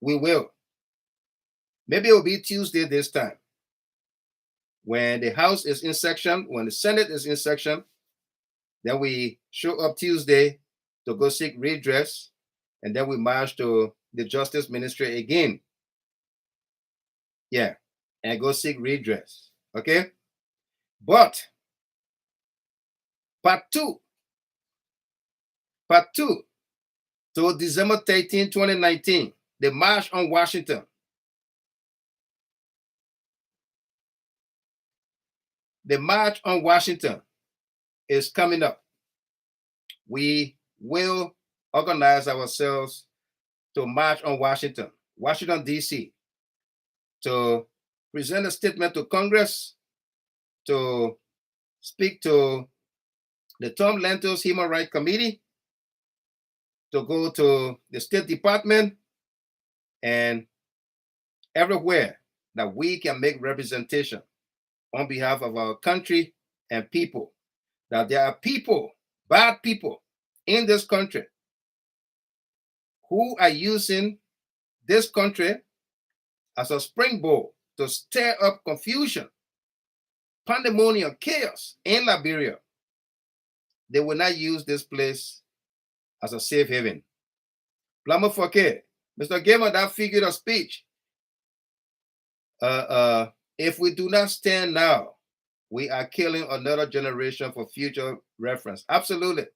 we will. Maybe it will be Tuesday this time. When the House is in session, when the Senate is in session, then we show up Tuesday to go seek redress, and then we march to the Justice Ministry again. Yeah, and go seek redress. Okay? But part two to December 13, 2019, the March on Washington. The March on Washington is coming up. We will organize ourselves to march on Washington, D.C., to present a statement to Congress, to speak to the Tom Lantos Human Rights Committee, to go to the State Department, and everywhere that we can make representation on behalf of our country and people, that there are people, bad people in this country who are using this country as a springboard to stir up confusion, pandemonium, chaos in Liberia. They will not use this place as a safe haven. Plamo Foke, Mr. Gamer, that figure of speech, If we do not stand now, we are killing another generation for future reference. Absolutely.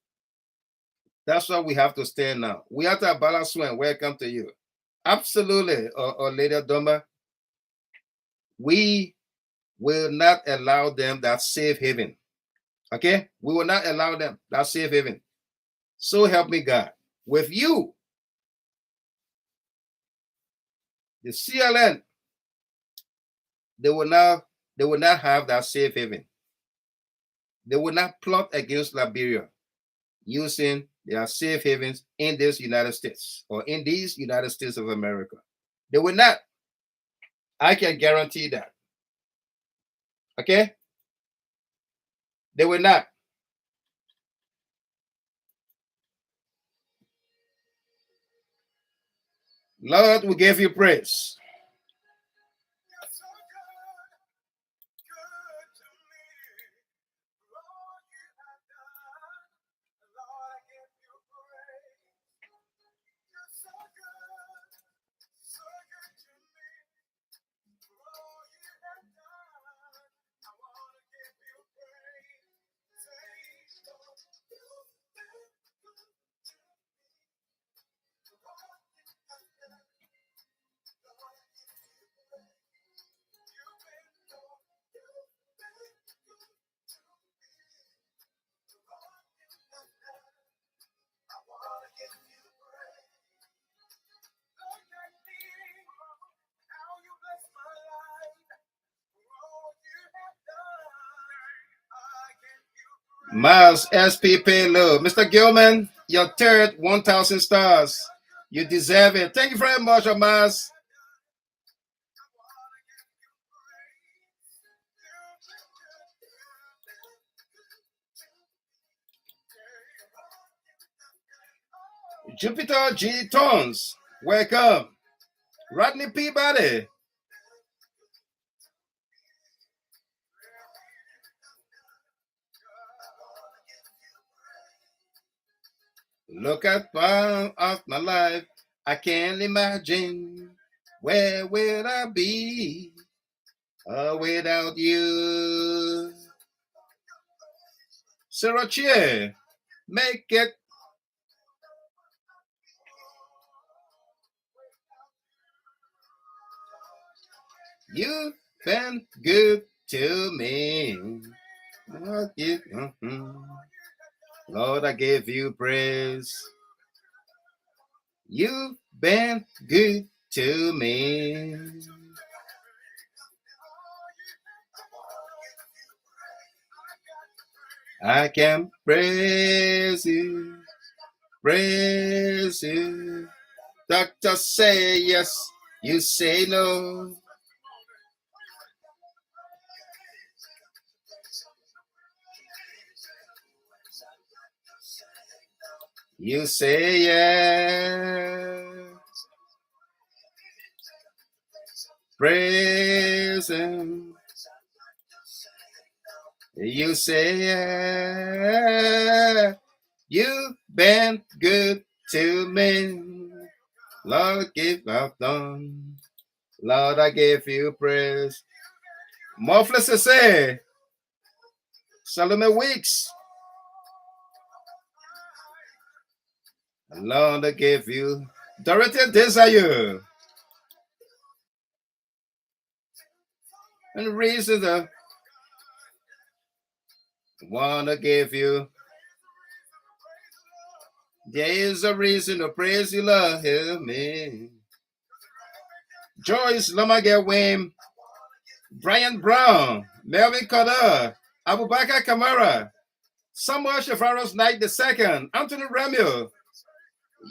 That's why we have to stand now. We have to balance swing. Welcome to you. Absolutely, Lady Doma. We will not allow them that safe haven. Okay? We will not allow them that safe haven. So help me God. With you, the CLN, they will not have that safe haven. They will not plot against Liberia using their safe havens in this United States or in these United States of America. They will not. I can guarantee that. Okay? They will not. Lord, we give you praise. Miles SP Payload. Mr. Gilman, your third 1,000 stars. You deserve it. Thank you very much, Miles. Jupiter G. Tones, welcome. Rodney Peabody. Look at part of my life. I can't imagine where will I be without you. Sarah Chia, make it. You've been good to me. Lord, I give you praise. You've been good to me. I can praise you, praise you. Doctor say yes, you say no. You say yes. Praise him. You say yeah. You've been good to me. Lord, give up done. Lord, I give you praise. Morphless to say. Salome Weeks. Lord, I give you Dorothy Desire. And reason I wanna give you. There is a reason to praise you, Lord. Hear me. Joyce Lamage Wim, Brian Brown, Melvin Carter, Abubakar Kamara, Samuel Shafaros Knight II, Anthony Ramio,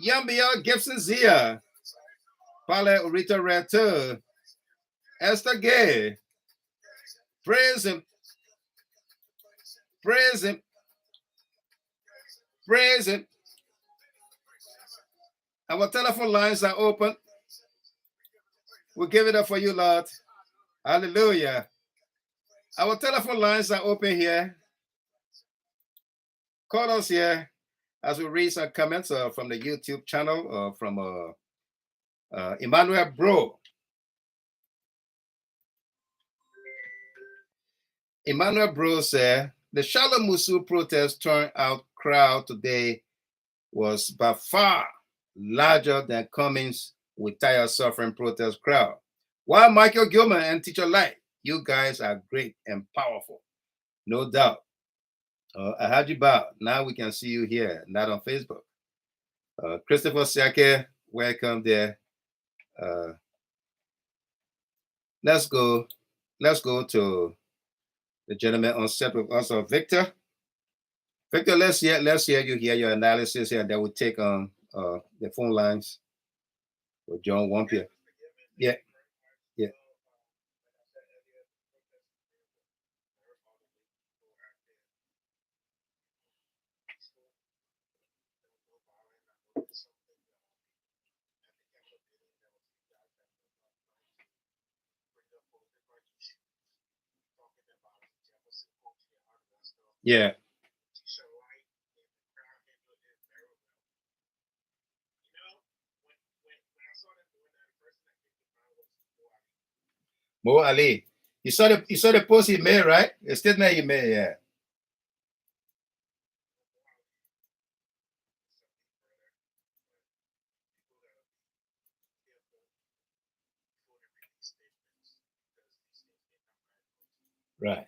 Yambia Gibson Zia, Pale Urita Reto, Esther Gay. Praise him. Praise him. Praise him. Our telephone lines are open. We'll give it up for you, Lord. Hallelujah. Our telephone lines are open here. Call us here as we read some comments from the YouTube channel from Emmanuel Bro. Emmanuel Bro said the Charlotte MUSU protest turnout crowd today was by far larger than Cummings with Tire Suffering protest crowd. While Michael Gilman and Teacher Light, you guys are great and powerful, no doubt. I had you bow. Now we can see you here, not on Facebook. Christopher Siake, welcome there. Let's go to the gentleman on set with us, Victor. Victor, let's hear you hear your analysis here. That will take on the phone lines with John Wampia. Yeah. Yeah. Mo Ali. You saw the post he made, right? The statement he made, yeah. Right.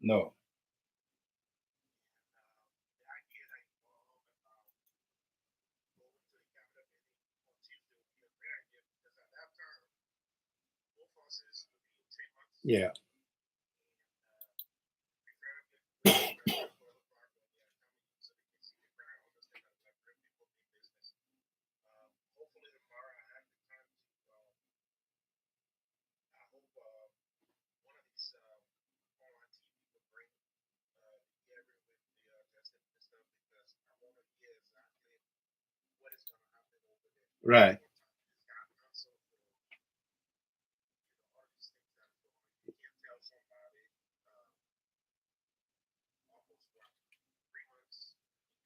No. Yeah. Right.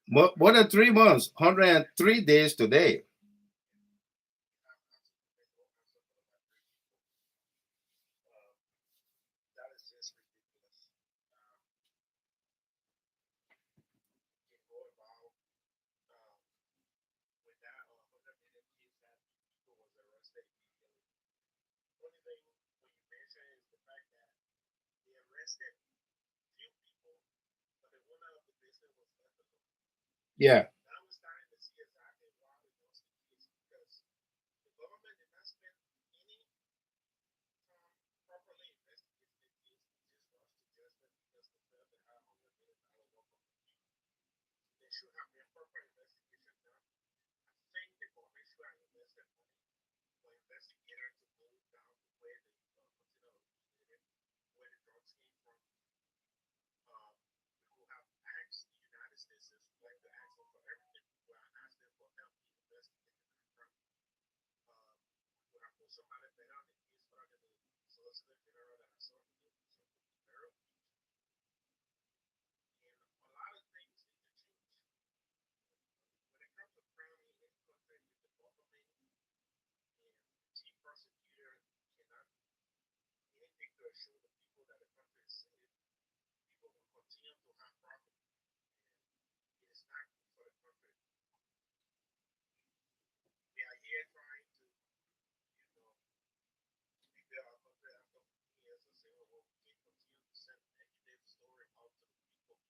More than 3 months, 103 days today. Yeah.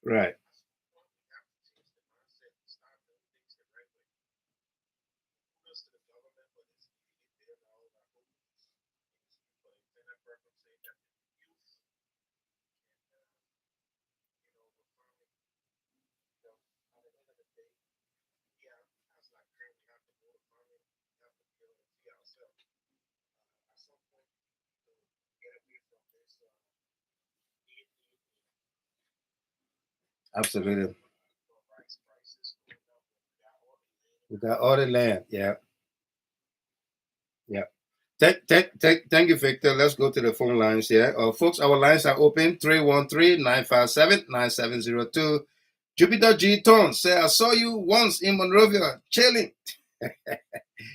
Right. Absolutely. We got all the land. Yeah. Yeah. Thank you, Victor. Let's go to the phone lines here. Folks, our lines are open 313-957-9702. Jupiter G. Tone say, I saw you once in Monrovia, chilling.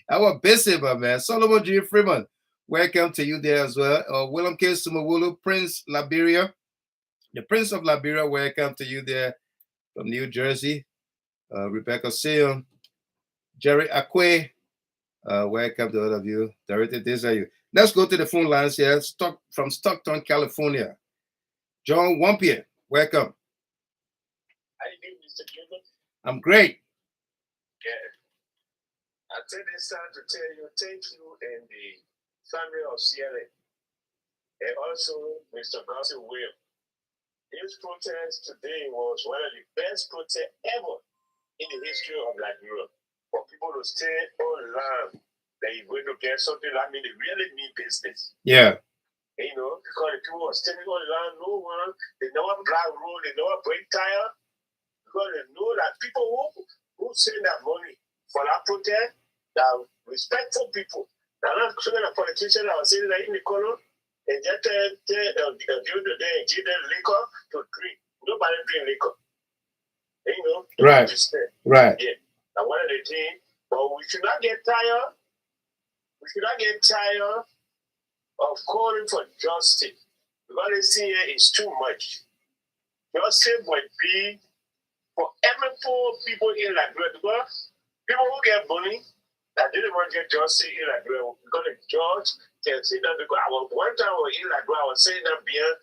I was busy, my man. Solomon G. Freeman, welcome to you there as well. William K. Sumawulu, Prince Liberia. The Prince of Liberia, welcome to you there from New Jersey. Rebecca Sion, Jerry Akwe, welcome to all of you. Dorothy, these are you. Let's go to the phone lines here. From Stockton, California. John Wampier, welcome. How you doing, Mr. Gilbert? I'm great. Yeah. I take this time to tell you thank you and the family of CLA. And also Mr. Gossip Will. His protest today was one of the best protests ever in the history of Liberia. For people to stay online, they going to get something that means they really mean business. Yeah. And, you know, because the people were standing online, no one, they never black road, they never break tire. Because they know that people who send that money for that protest, that respectful people. They're not showing a politician that was sitting there in the corner and just during the day and give them liquor to drink. Nobody drink liquor. And, you know, right. Right. Yeah. Now, one of the things, but we should not get tired. We should not get tired of calling for justice. Because this here is too much. Justice would be for every poor people in Liberia, because people who get money that didn't want to get justice in Liberia, because the judge can say that. Because one time I was in Liberia, I was saying that behind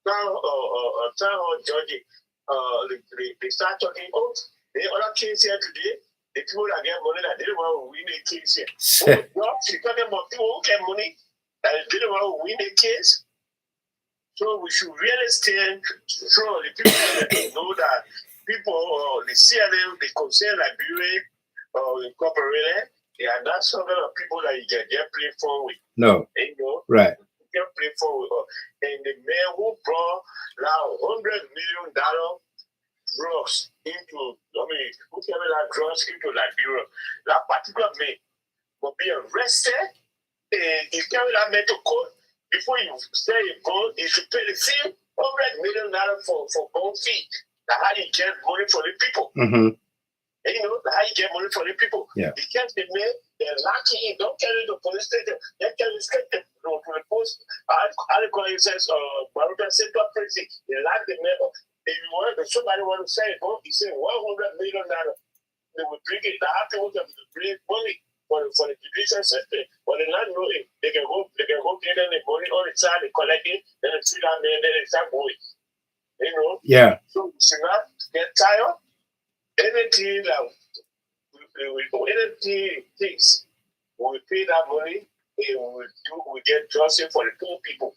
town hall judging, they start talking, oh, the other case here today, the people that get money that didn't want to win the case here. She's talking about people who get money that didn't want to win the case. So we should really stand strong. The people that know that people, the CLA, the Conseil Liberia, Incorporated, they are not some kind of people that you can get play for with. No. You know? Right. You can play for with. And the man who brought now $100 million drugs into, who carry that drugs into Liberia, that particular man will be arrested. He carry that man to court. Before you say you go, you should pay the fee, $100 million for bond fee. That's how you get money for the people. Mm-hmm. And you know, how you get money for the people. Yeah. You can't be made, they're locking in, don't carry the police station, they carry straight to the post. I call it says, Baruta Central Prison, they lock the man up. If you want, if somebody want to say, oh, he said $100 million, they will bring it. They have to bring money for the judicial system. But they not know it. They can go get them the money on the side, they collect it, then they treat that man, then they start going. You know? Yeah. So we should not get tired. Anything that anything takes, we pay that money and we get justice for the poor people.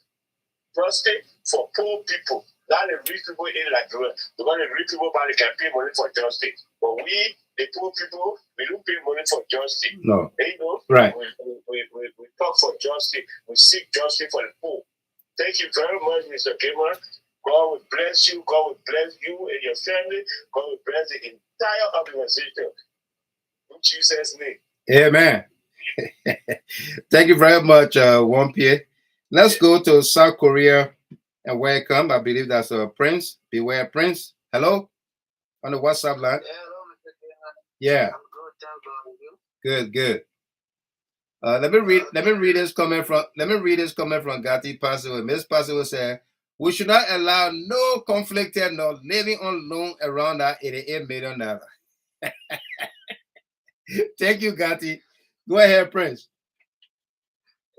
Justice for poor people. Not the rich people in Liberia. Because the rich people probably can pay money for justice. But we, the poor people, we don't pay money for justice. No. You know? Right. We talk for justice. We seek justice for the poor. Thank you very much, Mr. Gamer. God will bless you. God will bless you and your family. God will bless the entire organization. In Jesus' name. Amen. Thank you very much, Wampier. Let's go to South Korea and welcome. I believe that's Prince. Beware Prince. Hello? On the WhatsApp line. Yeah, hello, Mr. Yeah. I'm good, thank God. You? Good, good. Let me read this comment from Gatti Paso. Miss Paso said, we should not allow no conflicted nor living on loan around that $88 million. Thank you, Gatti. Go ahead, Prince.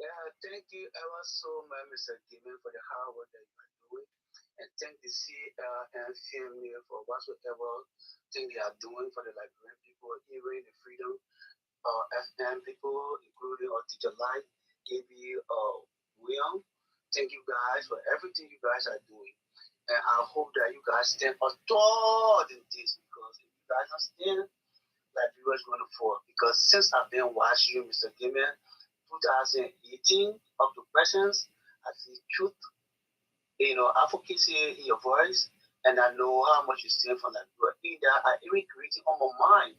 Yeah, thank you ever so much, Mr. Gimen, for the hard work that you are doing. And thank the CLN family for whatsoever thing they are doing for the Liberian people, even the Freedom FM people, including our teacher Light, KB, William. Thank you guys for everything you guys are doing. And I hope that you guys stand tall in this, because if you guys don't stand, Liberia is going to fall. Because since I've been watching you, Mr. Gimen, 2018 up to present, I see truth, advocacy in your voice, and I know how much you stand for Liberia. I even creating on my mind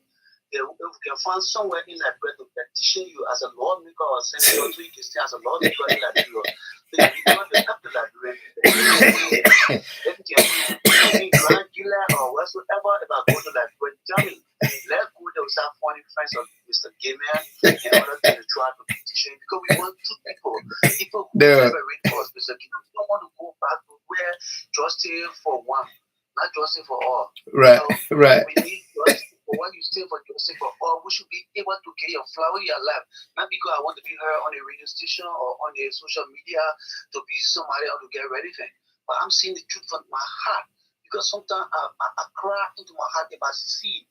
if we can find somewhere in Liberia to petition you as a lawmaker or senator, so you can stay as a lawmaker in Liberia. Because we cannot help the Liberian people. If you can be Grand Dealer or whatsoever about going to Liberia, tell me, let's go there with our funny friends of Mr. Gamer in order to try to petition, because we want two people who separate us, Mr. Gamer. We don't want to go back to where justice for one, not justice for all. Right, so right. We need justice for what you say for justice for all. We should be able to get your flower in your life, not because I want to be heard on a radio station or on the social media to be somebody or to get anything. But I'm saying the truth from my heart, because sometimes I cry into my heart if I see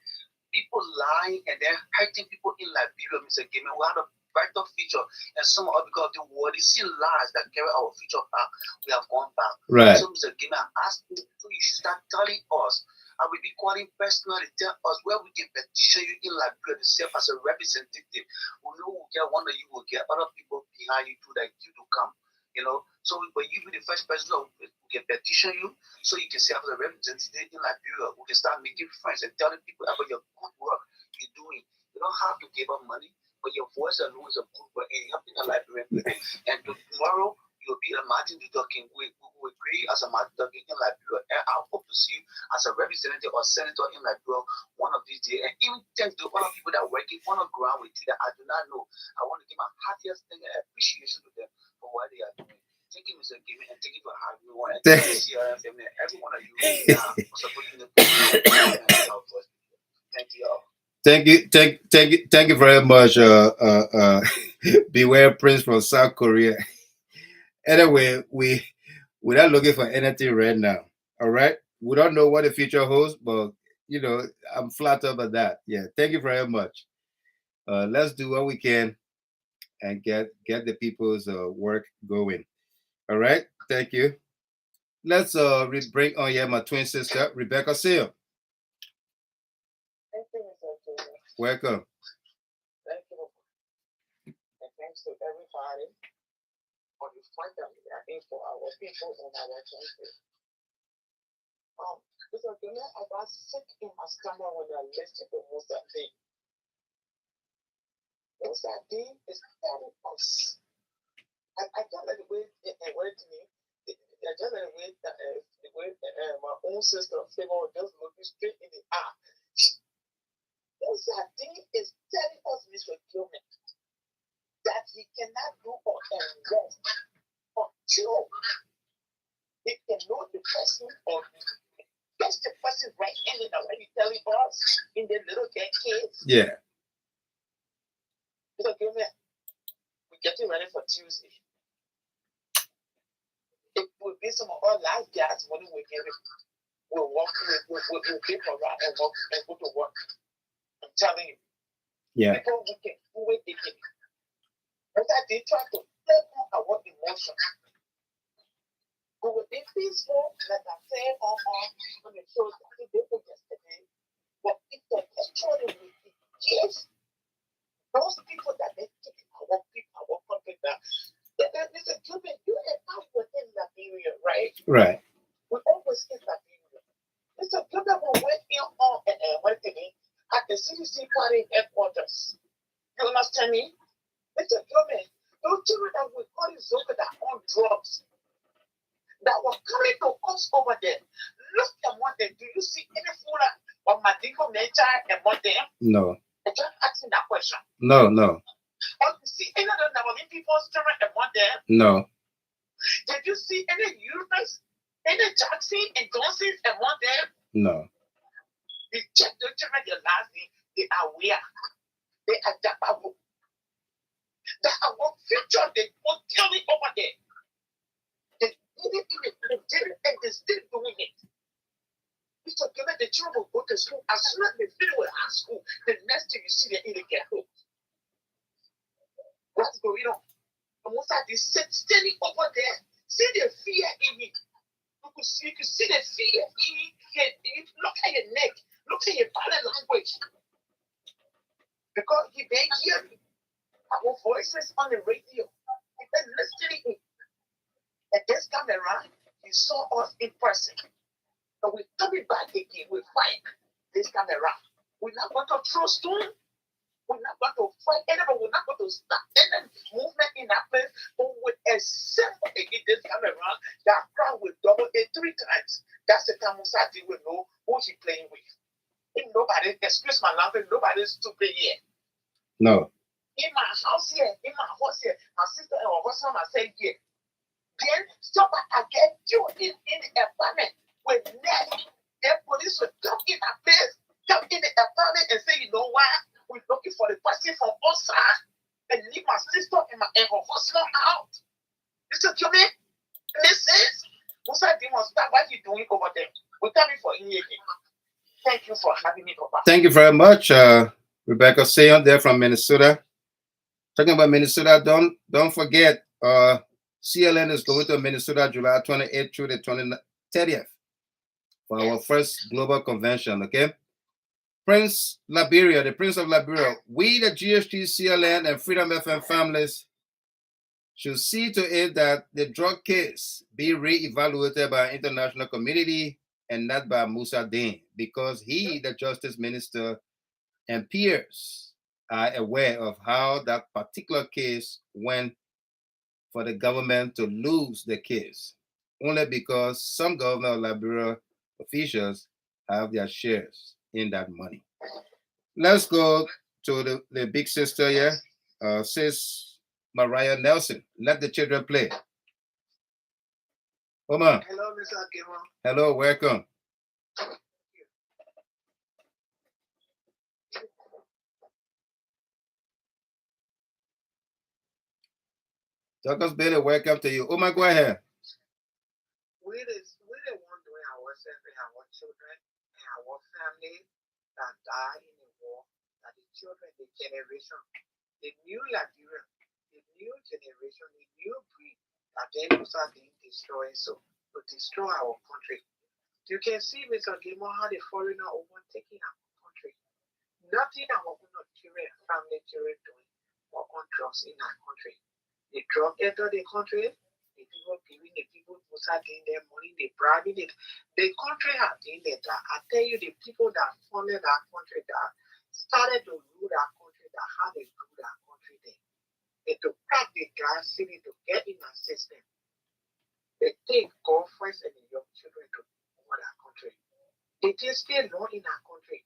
people lying and then hurting people in Liberia, Mr. Gamer. We had a brighter future, and some of because of the world, they see lies that carry our future back. We have gone back. Right. So, Mr. Gamer, I'm asking you, you should start telling us. I will be calling personally, tell us where we can petition you in Liberia to serve as a representative. We know we'll get one of you, will get other people behind you too, that you to come. You know, so when you be the first person who can petition you, so you can serve as a representative in Liberia, we can start making friends and telling people about your good work you're doing. You don't have to give up money, but your voice alone is a good work and helping the Liberian people. And tomorrow, you'll be a Martin Luther King. We will agree as a Martin Luther King in Liberia. And I hope to see you as a representative or senator in Liberia one of these days. And even thanks to all the people that are working on the ground with you that I do not know. I want to give my heartiest thing and appreciation to them for what they are doing. Thank you, Mr. Gimme, and thank you for having me on. And thank you, family, every one of you for supporting the program. Thank you all. Thank you very much. Beware Prince from South Korea. Anyway, we're not looking for anything right now. All right, we don't know what the future holds, but you know, I'm flattered by that. Yeah, thank you very much. Let's do what we can and get the people's work going. All right, thank you. Let's bring on here my twin sister Rebecca Seal. Thank you, Mr. Welcome. Thank you. And thanks to everybody for the fight that we are in for our people and our country. Mr. Gilmer, I got sick in my stomach when I listened to MUSA D. MUSA D is telling us. I don't like the way it went to me. I just like the way my own sister Favor just looking straight in the eye. MUSA D is telling us, Mr. Gilmer, that he cannot do or invest until he can know the person or that's the person right in it already telling us in the little kids. Yeah. Mr. Gilmer, we're getting ready for Tuesday. It will be some of our last gas money we give it. We'll walk, we'll pay for that and walk and go to work. I'm telling you. Yeah. People we can do it again. But that they try to play our emotion. We will be peaceful, like I said on the show that they did yesterday. But if the actually we give those people that they take our people, our country down. Listen, Cuban, you and I were in Liberia, right? Right. We always in Liberia. Mr. Cuban, we went in on at the CDC party headquarters. You understand me? Mr. Cuban, those children that we call it Zoka that are on drugs that were coming to us over there. Look at what they do. You see any food of Madingo nature and what they? No. I just asking that question. No. Or you see any of the Navajo people's children and what they? No. Did you see any Europeans, any Jackson and Johnson and what they? No. You check the children, the last name, they are where? They are Japabu. That our future, they will kill it over there. They did it in Nigeria and they're still doing it. Mr. Gilmer, the children will go to school. As soon as they finish with high school, the next thing you see, they're in the ghetto. What's going on? Almost like they standing over there. See the fear in it. You can see the fear in it. Look at your neck. Look at your body language. Because he been hearing our voices on the radio. He been listening. And this time around, he saw us in person. So we're coming back again. We're fighting this time around. We're not going to throw stones. We're not going to fight anybody. We're not going to stop any movement in that place. But with a simple again this time around, that crowd will double it 3 times. That's the time Musa will know who he's playing with. If nobody, excuse my language, nobody's stupid here. No. In my house here, in my house here, my sister and her husband are saying here. Then somebody again you in the apartment with net. The police will come in that place, come in the apartment and say, you know what? We're looking for the person from MUSA and leave my sister and her husband out. Listen to me. Listen. Musa Demon, stop what you're doing over there. We're coming for you again. Thank you for having me, Papa. Thank you very much, Rebecca Sayon there from Minnesota. Talking about Minnesota, don't forget, CLN is going to Minnesota July 28th through the 30th for our first global convention, okay? Prince Liberia, the Prince of Liberia, we, the GHT, CLN, and Freedom FM families should see to it that the drug case be re-evaluated by an international community and not by Musa Dean, because he, the Justice Minister, and peers are aware of how that particular case went for the government to lose the case, only because some government of Liberia officials have their shares in that money. Let's go to the big sister here, Sis Mariah Nelson. Let the children play. Come on. Hello, Mr. Akema. Hello, welcome. Douglas Bailey, welcome to you. Oma, go ahead. We the one doing ourselves and our children and our family that die in the war, that the children, the generation, the new Liberia, the new generation, the new breed that they Musa being destroyed, so to destroy our country. You can see, Mr. Gilmore, how the foreigner overtaking our country. Nothing our own children, family children doing or on drugs in our country. The drug enter the country, the people giving the people Musa getting their money, they bribing it. The country has been there. I tell you, the people that funded that country that started to rule that country, that how they rule that country there. They to pack the gas city to get in our system. They take girlfriends and the young children to rule that country. It is still not in our country.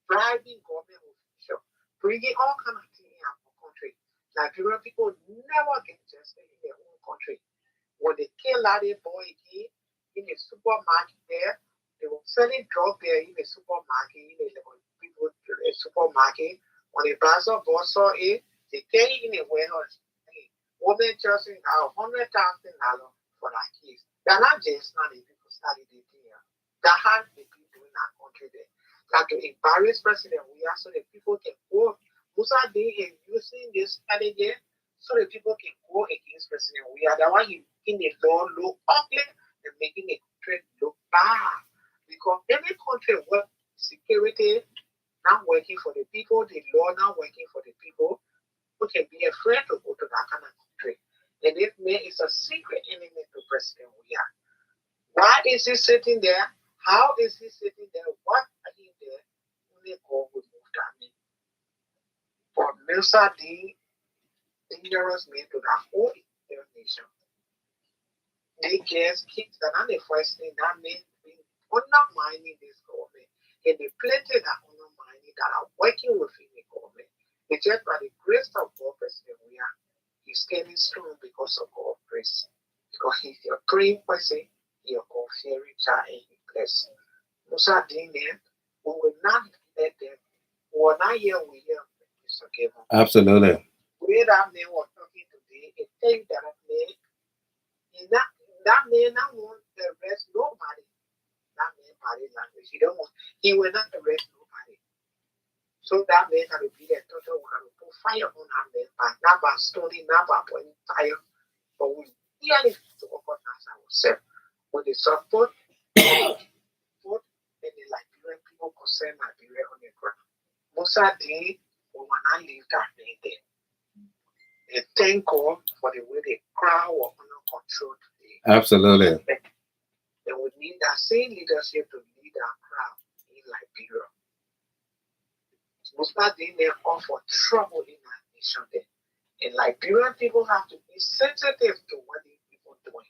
Bribing government officials, bringing all kinds of things in our country. Nigerian people never get justice in their own country. When they kill that boy again in a supermarket there, they were selling drugs there in a supermarket, in a supermarket. When the pastor boss saw it, they carry it in a warehouse. Women just $100,000 for that case. They're not just not the people started it here. That has the people in our country there. That to embarrass president, we are so that people can go. Musa Day is using this strategy so that people can go against President. We are the one in the law look ugly and making the country look bad. Because every country where security not working for the people, the law not working for the people, who can be afraid to go to that kind of country. And if man is a secret enemy to President we are. Why is he sitting there? How is he sitting there? What are he there? Only God will move that man. For Musa D, dangerous men to the whole nation. They just kids that are the first thing that men being undermining this government. And the plenty that undermining that are working within the government. It's just by the grace of God, President we are, he's standing strong because of God's grace. Because he's your praying person, your God-fearing child, and he bless. Musa D, we will not let them, we will not hear, we hear. Okay. Absolutely. Where that man was talking today, a thing that man, that man not want to arrest nobody. That man body language. He will not arrest nobody. So that man can be the total one to put fire on that man, but not by stoning, not by putting fire. But we really to organize ourselves with the support and the Liberian people concerned Liberia on the ground. Musa Day, we will not leave that man there. And thank God for the way the crowd was under control today. Absolutely. And we need that same leadership to lead our crowd in Liberia. start doing their all for trouble in our nation then. And Liberian people have to be sensitive to what these people doing.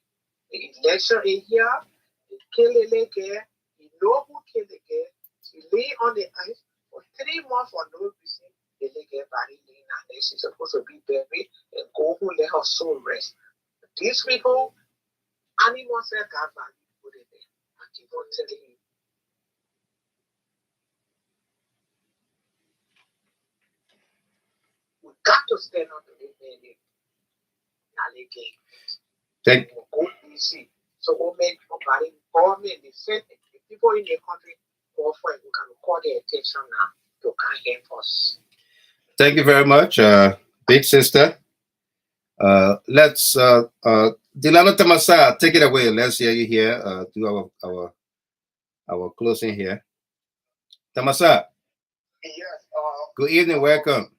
The election in here, they kill a girl, you know who killed the girl, she lay on the ice for 3 months for no reason. The girl body laying out there, she's supposed to be buried and go home, let her soul rest. These people, animals that God value put in there. I keep on telling you. We got to stand on the man. Thank Go easy. So we'll make nobody government, the people in the country call for it. We can call their attention now to come help us. Thank you very much, big sister. Let's Dilano Tamasa, take it away. Let's hear you here. Do our closing here. Tamasa. Yes. Good evening. Welcome.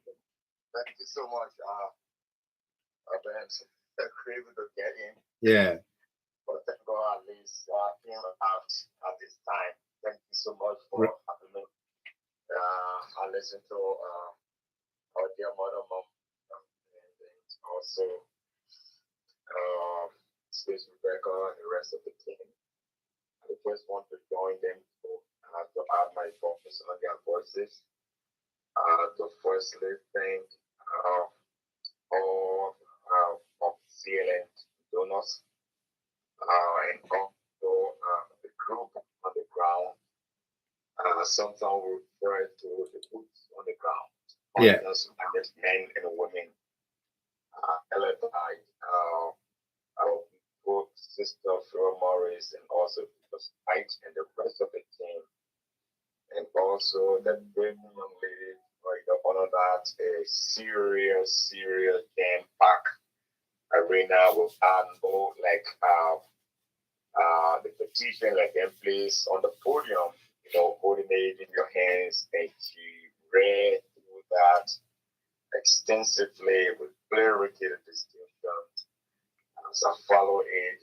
Thank you so much. It's crazy to get in. Yeah. But thank God at least came out at this time. Thank you so much for having me. I listened to our dear mother, mom, and also Space Rebecca and the rest of the team. I just want to join them to add my focus on their voices. To firstly thank all of CLN donors and also the group on the ground. Sometimes we refer to the boots on the ground. Yeah. Men and women. LFI, our both sister Flora Morris and also Heit and the rest of the team. And also that brave young lady, the honor that a serious jam-packed arena will no the petition like them place on the podium, holding it in your hands, and she read through that extensively with clarity and distinction. As I follow it,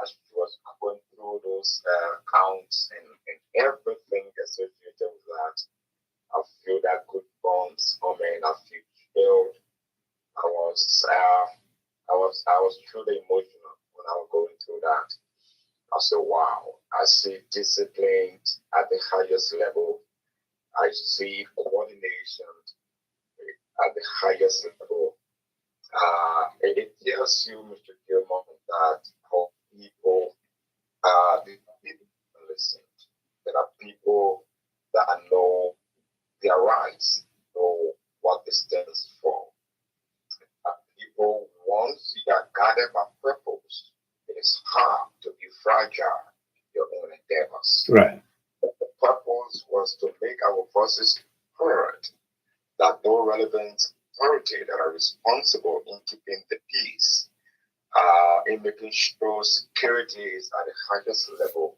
as she was going through those counts and everything associated with that, I feel that good bones. Oh man, I feel chilled. I was truly emotional when I was going through that. I said, wow, I see discipline at the highest level. I see coordination at the highest level. And it tells you, Mr. Gilmore, that how people listen. There are people that know their rights, know what it stands for. People, once you are guided by purpose, it is hard to be fragile in your own endeavors. Right. But the purpose was to make our voices heard, that no relevant authority that are responsible in keeping the peace, in making sure security is at the highest level,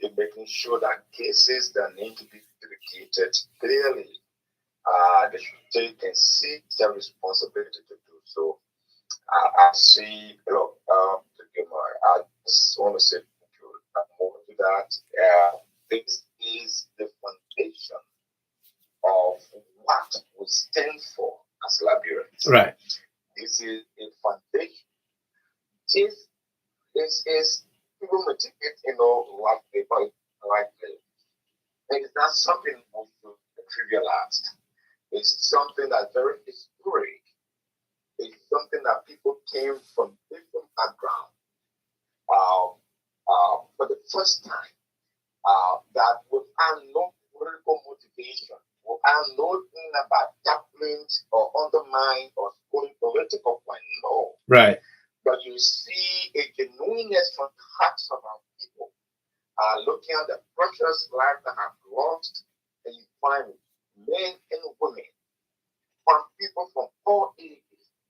in making sure that cases that need to be adjudicated clearly, they should take and seek their responsibility to do so. I see, I just want to say more to that. This is the foundation of what we stand for as Liberians. Right. This is a foundation. This is people may take it, lightly. It's not something we should trivialize. It's something that's very historic. It's something that people came from different backgrounds for the first time. That without no political motivation, without nothing about tackling or undermine or scoring political point, no. Right. But you see a genuineness from the hearts of our people, looking at the precious life that have lost, and you find men and women, from people from all ages.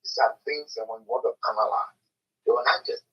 These are things that when you want to analyze, they were not just